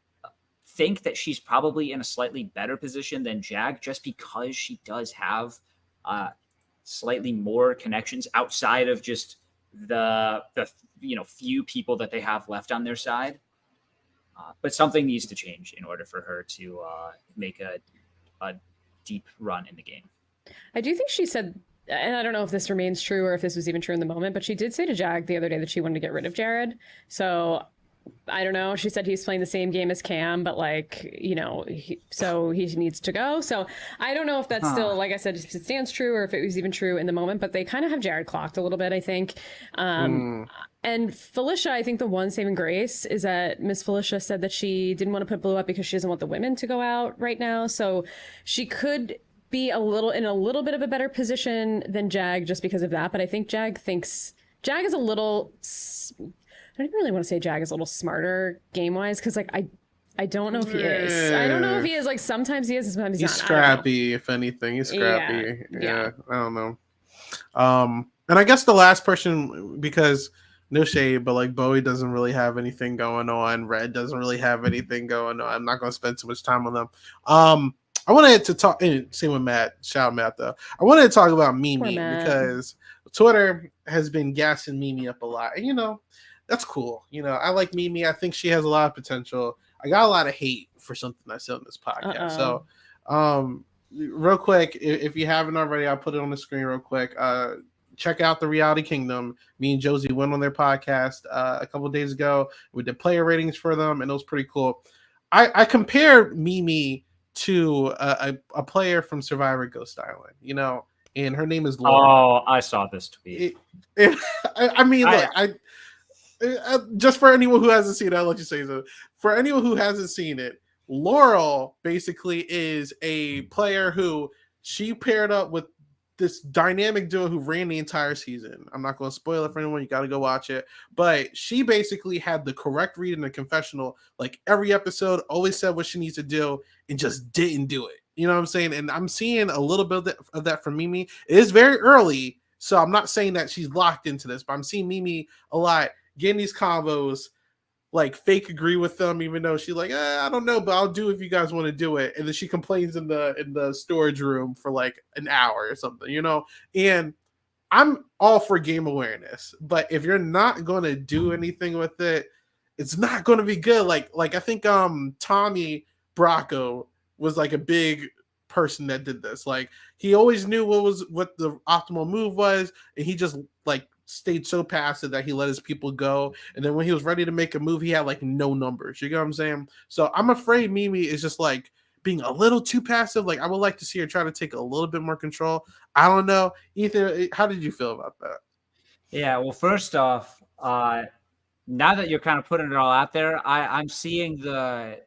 S3: think that she's probably in a slightly better position than Jag, just because she does have slightly more connections outside of just the few people that they have left on their side. But something needs to change in order for her to make a deep run in the game.
S2: I do think she said, and I don't know if this remains true or if this was even true in the moment, but she did say to Jag the other day that she wanted to get rid of Jared. So I don't know. She said he's playing the same game as Cam, but so he needs to go. So I don't know if that's still, like I said, if it stands true or if it was even true in the moment. But they kind of have Jared clocked a little bit, I think. And Felicia, I think the one saving grace is that Miss Felicia said that she didn't want to put Blue up because she doesn't want the women to go out right now. So she could be in a little bit of a better position than Jag just because of that. But I think Jag is a little. I don't even really want to say Jag is a little smarter game wise because I don't know if he is. I don't know if he is. Like sometimes he is, sometimes he's not.
S1: He's scrappy, if anything. He's scrappy.
S2: Yeah.
S1: I don't know. And I guess the last person, because no shade, but like Bowie doesn't really have anything going on. Red doesn't really have anything going on. I'm not going to spend too much time on them. I wanted to talk. Same with Matt. Shout out Matt though. I wanted to talk about Mimi because Twitter has been gassing Mimi up a lot. And that's cool. I like Mimi. I think she has a lot of potential. I got a lot of hate for something I said on this podcast. So, real quick, if you haven't already, I'll put it on the screen real quick. Check out the Reality Kingdom. Me and Josie went on their podcast a couple of days ago. We did player ratings for them, and it was pretty cool. I compared Mimi to a player from Survivor Ghost Island, and her name is Laura.
S3: Oh, I saw this tweet.
S1: Just for anyone who hasn't seen it, I'll let you say so. For anyone who hasn't seen it, Laurel basically is a player who she paired up with this dynamic duo who ran the entire season. I'm not going to spoil it for anyone. You got to go watch it. But she basically had the correct read in the confessional. Like every episode, always said what she needs to do and just didn't do it. You know what I'm saying? And I'm seeing a little bit of that from Mimi. It is very early, so I'm not saying that she's locked into this, but I'm seeing Mimi a lot getting these combos, like fake agree with them, even though she's like, I don't know, but I'll do if you guys want to do it. And then she complains in the storage room for like an hour or something, And I'm all for game awareness, but if you're not going to do anything with it, it's not going to be good. Like I think Tommy Bracco was like a big person that did this. Like he always knew what the optimal move was, and he just like stayed so passive that he let his people go. And then when he was ready to make a move, he had like no numbers. You get what I'm saying? So I'm afraid Mimi is just like being a little too passive. Like I would like to see her try to take a little bit more control. I don't know. Ethan, how did you feel about that?
S3: Yeah, well, first off, now that you're kind of putting it all out there, I'm seeing the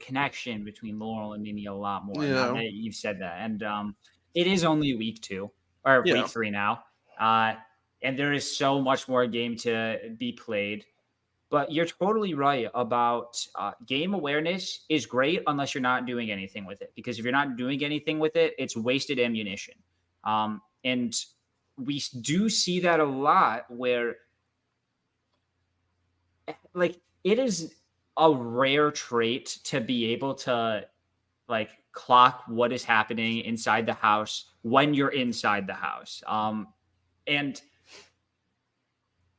S3: connection between Laurel and Mimi a lot more. Now that you've said that. And it is only week 2 or week 3 now. And there is so much more game to be played. But you're totally right about game awareness is great unless you're not doing anything with it. Because if you're not doing anything with it, it's wasted ammunition. And we do see that a lot where, like, it is a rare trait to be able to, like, clock what is happening inside the house when you're inside the house. And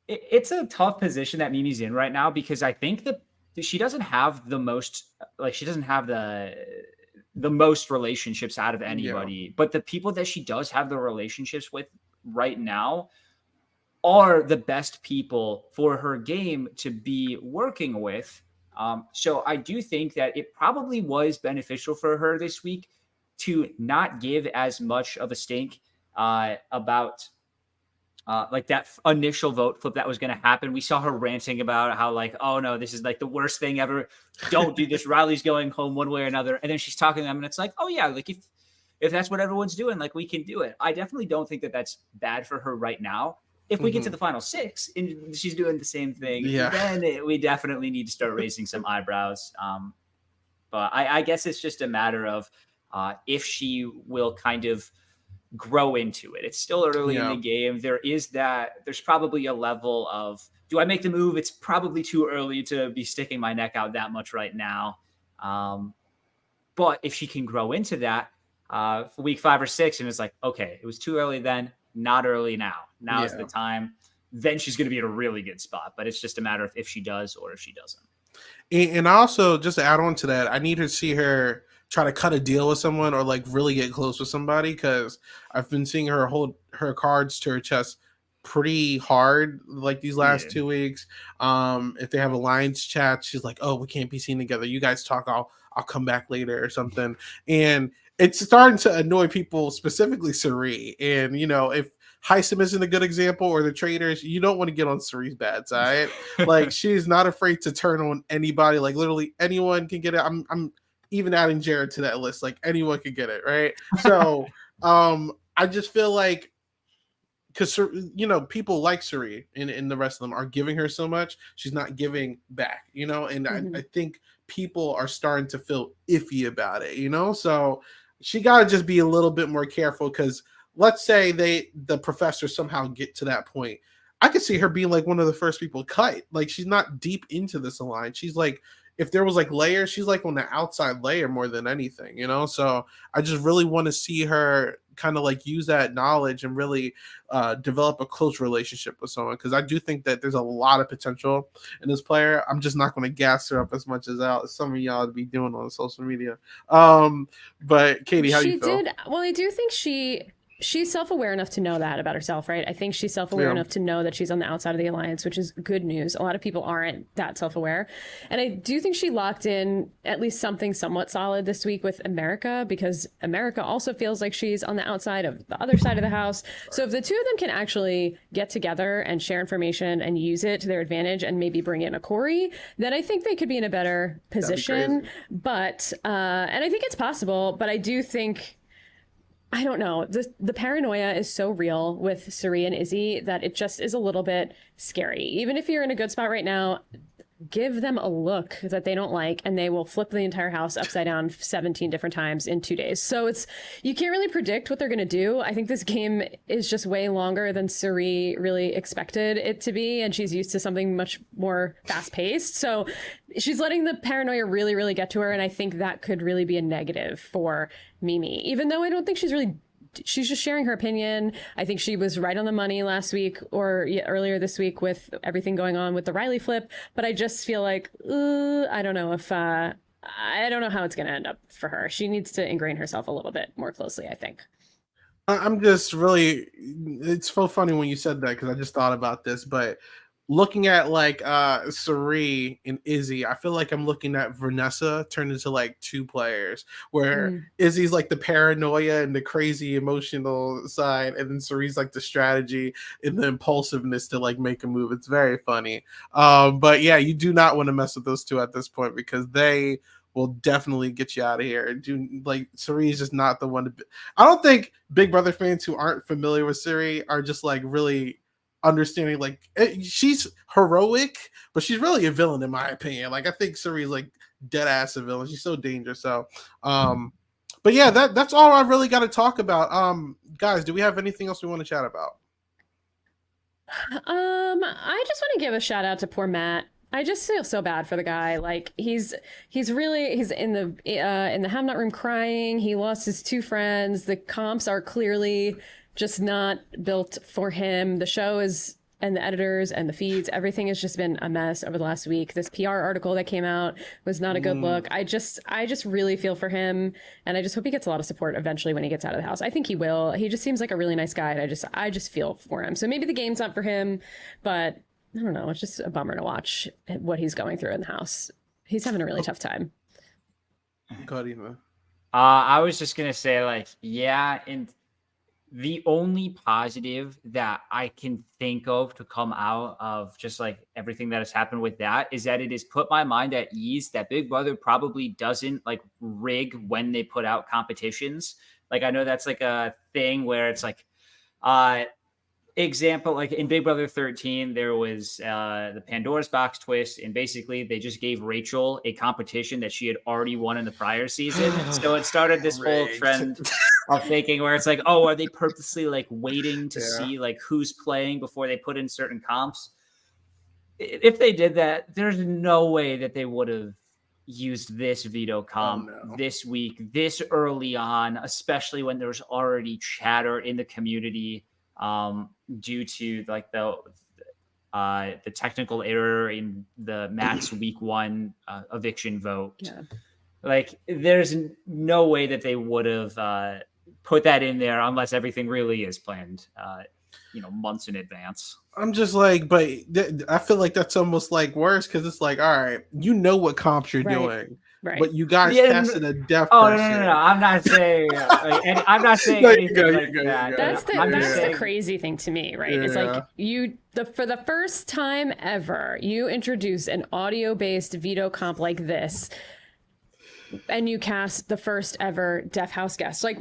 S3: it's a tough position that Mimi's in right now because I think that she doesn't have the most, like, she doesn't have the most relationships out of anybody, but the people that she does have the relationships with right now are the best people for her game to be working with. So I do think that it probably was beneficial for her this week to not give as much of a stink about like that initial vote flip that was going to happen. We saw her ranting about how like, oh no, this is like the worst thing ever. Don't do this. Riley's going home one way or another. And then she's talking to them and it's like, oh yeah, like if that's what everyone's doing, like we can do it. I definitely don't think that that's bad for her right now. If we get to the final 6 and she's doing the same thing, then we definitely need to start raising some eyebrows. But I guess it's just a matter of if she will kind of grow into it. It's still early in the game. There's probably a level of, do I make the move? It's probably too early to be sticking my neck out that much right now. But if she can grow into that for week 5 or 6, and it's like, okay, it was too early then, not early now. Now is the time. Then she's going to be in a really good spot. But it's just a matter of if she does or if she doesn't.
S1: And also, just to add on to that, I need to see her try to cut a deal with someone or like really get close with somebody, because I've been seeing her hold her cards to her chest pretty hard like these last 2 weeks. If they have alliance chat, she's like, "Oh, we can't be seen together. You guys talk. I'll come back later or something." And it's starting to annoy people, specifically Siri. And if Heisum isn't a good example, or the traders, you don't want to get on Siri's bad side. Like, she's not afraid to turn on anybody. Like, literally anyone can get it. I'm even adding Jared to that list. Like, anyone can get it, right? So I just feel like, because people like Suri and the rest of them are giving her so much, she's not giving back, and I think people are starting to feel iffy about it, so she got to just be a little bit more careful, because let's say the professor somehow get to that point. I could see her being like one of the first people cut. Like, she's not deep into this alliance. She's like, if there was like layers, she's like on the outside layer more than anything, so I just really want to see her kind of like use that knowledge and really develop a close relationship with someone, because I do think that there's a lot of potential in this player. I'm just not going to gas her up as much as some of y'all be doing on social media. But Katie, how do you feel?
S2: Well, I do think she's self-aware enough to know that about herself, right? I think she's self-aware enough to know that she's on the outside of the alliance, which is good news. A lot of people aren't that self-aware. And I do think she locked in at least something somewhat solid this week with America, because America also feels like she's on the outside of the other side of the house. So if the two of them can actually get together and share information and use it to their advantage and maybe bring in a Corey, then I think they could be in a better position. But, and I think it's possible, but I do think, I don't know. The paranoia is so real with Suri and Izzy that it just is a little bit scary. Even if you're in a good spot right now, give them a look that they don't like, and they will flip the entire house upside down 17 different times in 2 days. So you can't really predict what they're going to do. I think this game is just way longer than Suri really expected it to be, and she's used to something much more fast-paced. So she's letting the paranoia really, really get to her, and I think that could really be a negative for Mimi, even though I don't think she's just sharing her opinion. I think she was right on the money last week or earlier this week with everything going on with the Riley flip. But I just feel like, I don't know I don't know how it's going to end up for her. She needs to ingrain herself a little bit more closely, I think.
S1: I'm just really, it's so funny when you said that, because I just thought about this, but looking at like Sari and Izzy, I feel like I'm looking at Vanessa turned into like two players, where Izzy's like the paranoia and the crazy emotional side, and then Sari's like the strategy and the impulsiveness to like make a move. It's very funny. But yeah, you do not want to mess with those two at this point, because they will definitely get you out of here. Siri is just not the one to I don't think Big Brother fans who aren't familiar with Siri are just like really understanding. Like, she's heroic, but she's really a villain in my opinion. Like, I think Siri's like dead ass a villain. She's so dangerous. So but yeah, that's all I really got to talk about. Guys, do we have anything else we want to chat about?
S2: I just want to give a shout out to poor Matt. I just feel so bad for the guy. Like, he's in the Hamnut room crying. He lost his two friends. The comps are clearly just not built for him. The show is, and the editors and the feeds, everything has just been a mess over the last week. This PR article that came out was not a good look. I just really feel for him, and I just hope he gets a lot of support eventually when he gets out of the house. I think he will. He just seems like a really nice guy, and I just feel for him. So maybe the game's not for him, but I don't know. It's just a bummer to watch what he's going through in the house. He's having a really tough time.
S3: I was just gonna say, like, yeah, and the only positive that I can think of to come out of just like everything that has happened with that is that it has put my mind at ease that Big Brother probably doesn't like rig when they put out competitions. Like, I know that's like a thing where it's like, example, like in Big Brother 13, there was the Pandora's box twist, and basically they just gave Rachel a competition that she had already won in the prior season. So it started this whole trend of thinking where it's like, oh, are they purposely like waiting to see like who's playing before they put in certain comps? If they did that, there's no way that they would have used this veto comp this week, this early on, especially when there's already chatter in the community due to like the technical error in the Matt's week 1 eviction vote. Yeah. Like, there's no way that they would have put that in there unless everything really is planned. months in advance.
S1: I'm just like, but I feel like that's almost like worse because it's like, all right, you know what comps you're doing,
S2: Right.
S1: but you guys
S3: Yeah,
S1: casted a deaf
S3: Oh
S1: person.
S3: no! I'm not saying I'm not saying
S1: No, you
S3: anything
S1: go, you
S3: like
S1: go, you
S3: that.
S1: go.
S2: That's
S3: I'm
S2: the
S3: just saying,
S2: crazy thing to me, right? It's
S1: Yeah.
S2: like for the first time ever, you introduce an audio-based veto comp like this, and you cast the first ever deaf house guest. Like,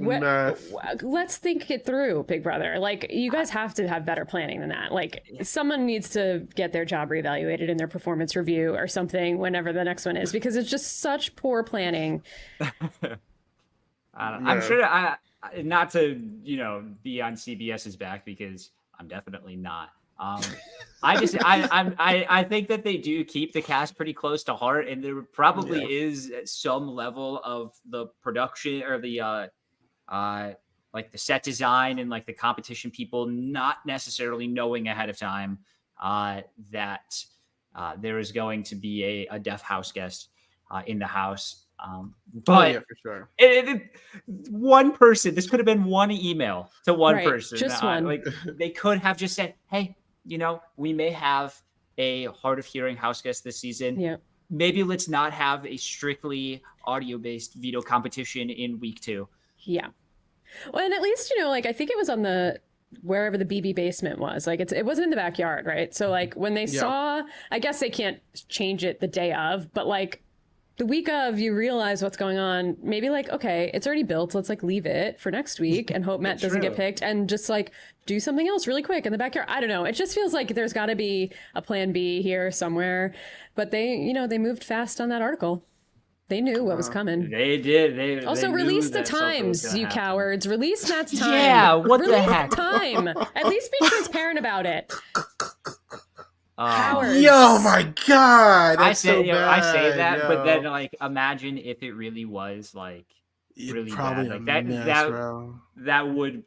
S2: let's think it through, Big Brother. Like, you guys have to have better planning than that. Like, someone needs to get their job reevaluated in their performance review or something whenever the next one is, because it's just such poor planning.
S3: I'm sure not to be on CBS's back, because I'm definitely not. I think that they do keep the cast pretty close to heart, and there probably is some level of the production or the like the set design and like the competition people not necessarily knowing ahead of time that there is going to be a deaf house guest in the house. But
S1: yeah, for sure.
S3: One person, this could have been one email to one
S2: Right,
S3: person.
S2: just one.
S3: Like, they could have just said, hey, we may have a hard of hearing house guest this season.
S2: Yeah.
S3: Maybe let's not have a strictly audio-based veto competition in week 2.
S2: Yeah. Well, and at least, like, I think it was on wherever the BB basement was. Like, it wasn't in the backyard, right? So, like, when they saw, I guess they can't change it the day of, but, like, the week of, you realize what's going on. Maybe, like, okay, it's already built. Let's, like, leave it for next week and hope Matt doesn't get picked, and just, like, do something else really quick in the backyard. I don't know. It just feels like there's got to be a plan B here somewhere. But they moved fast on that article. They knew what was coming.
S3: They did. They
S2: also
S3: knew
S2: release the
S3: that something was
S2: times,
S3: gonna
S2: you
S3: happen.
S2: cowards. Release Matt's time.
S3: Yeah, what the
S2: Release
S3: heck?
S2: time. At least be transparent about it. Cowards.
S1: Yo, my God!
S3: I
S1: That's
S3: say,
S1: so
S3: I say
S1: bad,
S3: that,
S1: yo.
S3: but then, like, imagine if it really was like really
S1: probably
S3: bad.
S1: a
S3: Like
S1: mess, bro.
S3: that would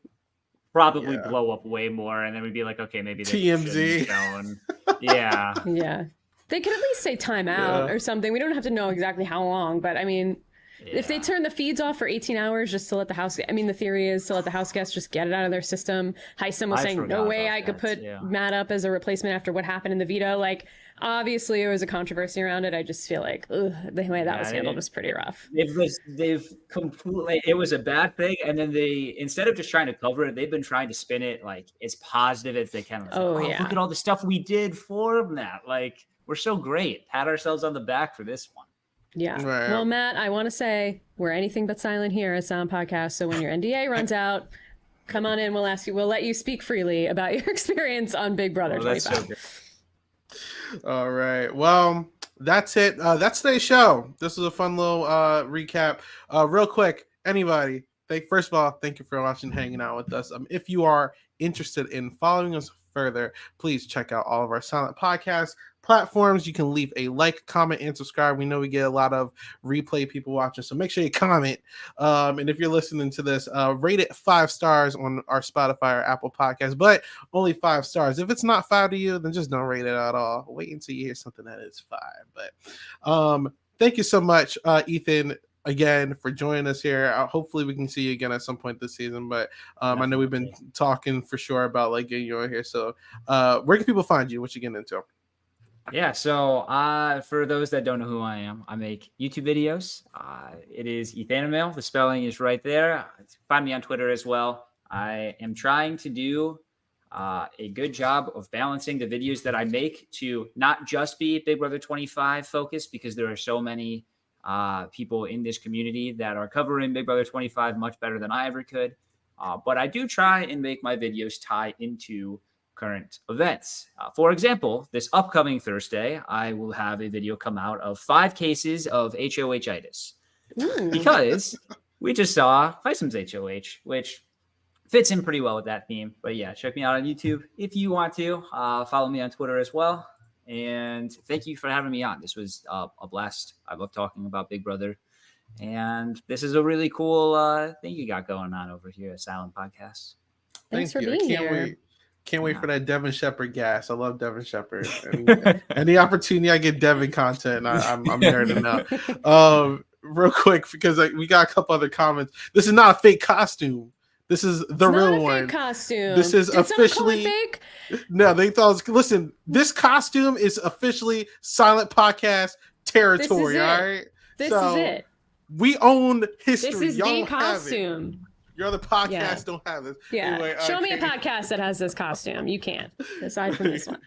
S3: probably
S1: Yeah.
S3: blow up way more, and then we'd be like, okay, maybe they
S1: TMZ.
S3: shouldn't have shown. Yeah.
S2: Yeah. They could at least say time out or something. We don't have to know exactly how long, but I mean, if they turn the feeds off for 18 hours just to let the house, I mean, the theory is to let the house guests just get it out of their system. Heisum was
S3: I
S2: saying, no
S3: forgot
S2: way
S3: about
S2: I could
S3: that,
S2: put
S3: yeah.
S2: Matt up as a replacement after what happened in the veto. Like, obviously there was a controversy around it. I just feel like the way that was handled was pretty rough.
S3: They've completely, it was a bad thing, and then they, instead of just trying to cover it, they've been trying to spin it like as positive as they can. Like,
S2: Oh, yeah.
S3: Look at all the stuff we did for Matt. Like, we're so great. Pat ourselves on the back for this one.
S2: Yeah.
S1: Right.
S2: Well, Matt, I want to say we're anything but silent here at Sound Podcast. So when your NDA runs out, come on in. We'll let you speak freely about your experience on Big Brother 25.
S3: So good.
S1: All right. Well, that's it. That's today's show. This was a fun little recap. Real quick, anybody, first of all, thank you for watching, hanging out with us. If you are interested in following us further, please check out all of our silent podcast platforms. You can leave a like, comment, and subscribe. We know we get a lot of replay people watching, so make sure you comment. And if you're listening to this, rate it 5 stars on our Spotify or Apple Podcast, but only 5 stars. If it's not 5 to you, then just don't rate it at all. Wait until you hear something that is 5. But thank you so much, Ethan, again, for joining us here. Hopefully we can see you again at some point this season, but I know we've been talking for sure about like getting you on here. So where can people find you? What you getting into?
S3: Yeah, so for those that don't know who I am, I make YouTube videos. It is Ethanimale. The spelling is right there. Find me on Twitter as well. I am trying to do a good job of balancing the videos that I make to not just be Big Brother 25 focused, because there are so many people in this community that are covering Big Brother 25 much better than I ever could. But I do try and make my videos tie into current events. For example, this upcoming Thursday, I will have a video come out of 5 cases of HOH-itis. Because we just saw Heisum's HOH, which fits in pretty well with that theme. But yeah, check me out on YouTube if you want to. Follow me on Twitter as well. And thank you for having me on. This was a blast. I love talking about Big Brother. And this is a really cool thing you got going on over here at Silent Podcast.
S2: Thanks for being here.
S1: Can't wait for that Devin Shepard gas. I love Devin Shepard. Any opportunity I get Devin content, I'm there to know. Real quick, because we got a couple other comments. This is not a fake costume. This is the
S2: It's not
S1: real
S2: a
S1: one.
S2: fake costume.
S1: This is
S2: Did someone call it
S1: officially
S2: fake?
S1: No, they thought it was, listen, this costume is officially Silent Podcast territory,
S2: it.
S1: all right?
S2: This is it.
S1: We own history.
S2: This is
S1: Y'all
S2: the
S1: don't have it.
S2: costume.
S1: Your other podcasts
S2: Yeah.
S1: don't have this.
S2: Yeah.
S1: Anyway,
S2: Show me a
S1: Katie-
S2: podcast that has this costume. You can't, aside from this one.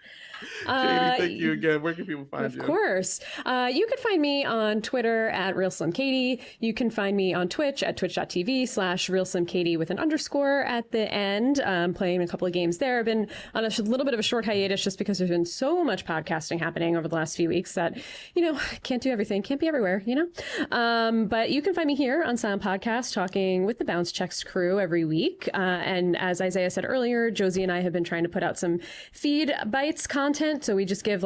S1: Katie, thank you again. Where can people find
S2: Of
S1: you?
S2: course. You can find me on Twitter at RealSlimKatie. You can find me on Twitch at twitch.tv/RealSlimKatie with an underscore at the end. Playing a couple of games there. I've been on a little bit of a short hiatus just because there's been so much podcasting happening over the last few weeks that, can't do everything, can't be everywhere, But you can find me here on Silent Podcast talking with the Bounce Checks crew every week. And as Isaiah said earlier, Josie and I have been trying to put out some feed bites content. So we just give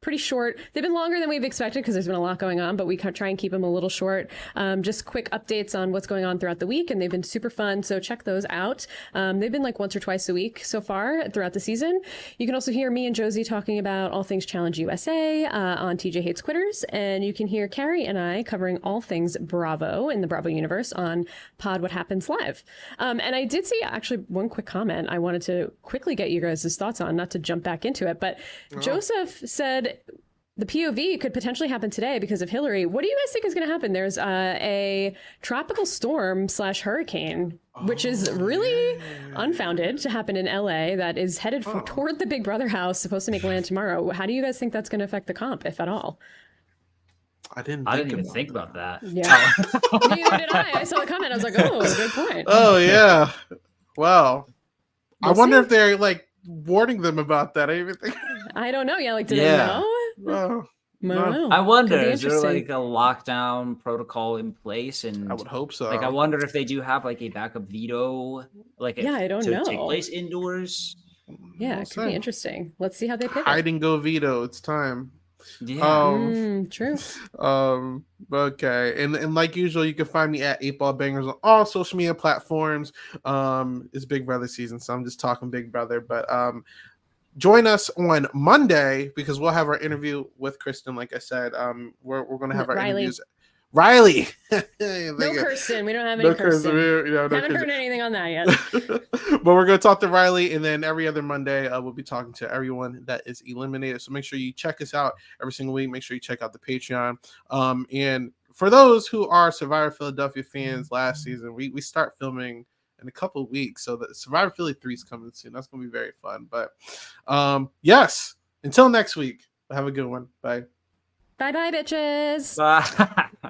S2: pretty short. They've been longer than we've expected because there's been a lot going on, but we try and keep them a little short. Just quick updates on what's going on throughout the week, and they've been super fun. So check those out. They've been like once or twice a week so far throughout the season. You can also hear me and Josie talking about all things Challenge USA on TJ Hates Quitters, and you can hear Carrie and I covering all things Bravo in the Bravo universe on Pod What Happens Live. And I did see actually one quick comment I wanted to quickly get you guys' thoughts on, not to jump back into it, but Joseph said the POV could potentially happen today because of Hillary. What do you guys think is going to happen? There's a tropical storm / hurricane, which is really unfounded to happen in LA that is headed toward the Big Brother house, supposed to make land tomorrow. How do you guys think that's going to affect the comp, if at all?
S1: I didn't
S3: even think about that.
S2: Yeah. Neither did I. I saw the comment. I was like, oh, good point.
S1: Oh, yeah. Well, I
S2: We'll
S1: wonder
S2: see.
S1: if they're like warning them about that. I even think.
S2: I don't know. Yeah, like, did
S3: Yeah.
S2: they know?
S1: Well,
S2: I don't know.
S3: I wonder,
S2: Could be
S3: is there
S2: interesting.
S3: like a lockdown protocol in place? And
S1: I would hope so.
S3: like, I wonder if they do have like a backup veto, like
S2: Yeah, I don't
S3: to take
S2: know.
S3: place indoors.
S2: Yeah,
S1: We'll
S2: it could be
S1: see.
S2: interesting. Let's see how they pivot.
S1: Hide and go veto. It's time.
S3: Yeah.
S2: True.
S1: Okay, and like usual, you can find me at 8 Ball Bangers on all social media platforms. It's Big Brother season, so I'm just talking Big Brother. But join us on Monday because we'll have our interview with Kristen. Like I said, we're going to have our
S2: Riley.
S1: interviews. Riley,
S2: No Kirsten. We don't have any Kirsten. Haven't heard anything on that yet.
S1: But we're going to talk to Riley, and then every other Monday we'll be talking to everyone that is eliminated. So make sure you check us out every single week. Make sure you check out the Patreon. And for those who are Survivor Philadelphia fans, last season we start filming in a couple of weeks, so the Survivor Philly 3 is coming soon. That's going to be very fun. But yes, until next week, have a good one. Bye.
S2: Bye, bitches.
S3: Bye.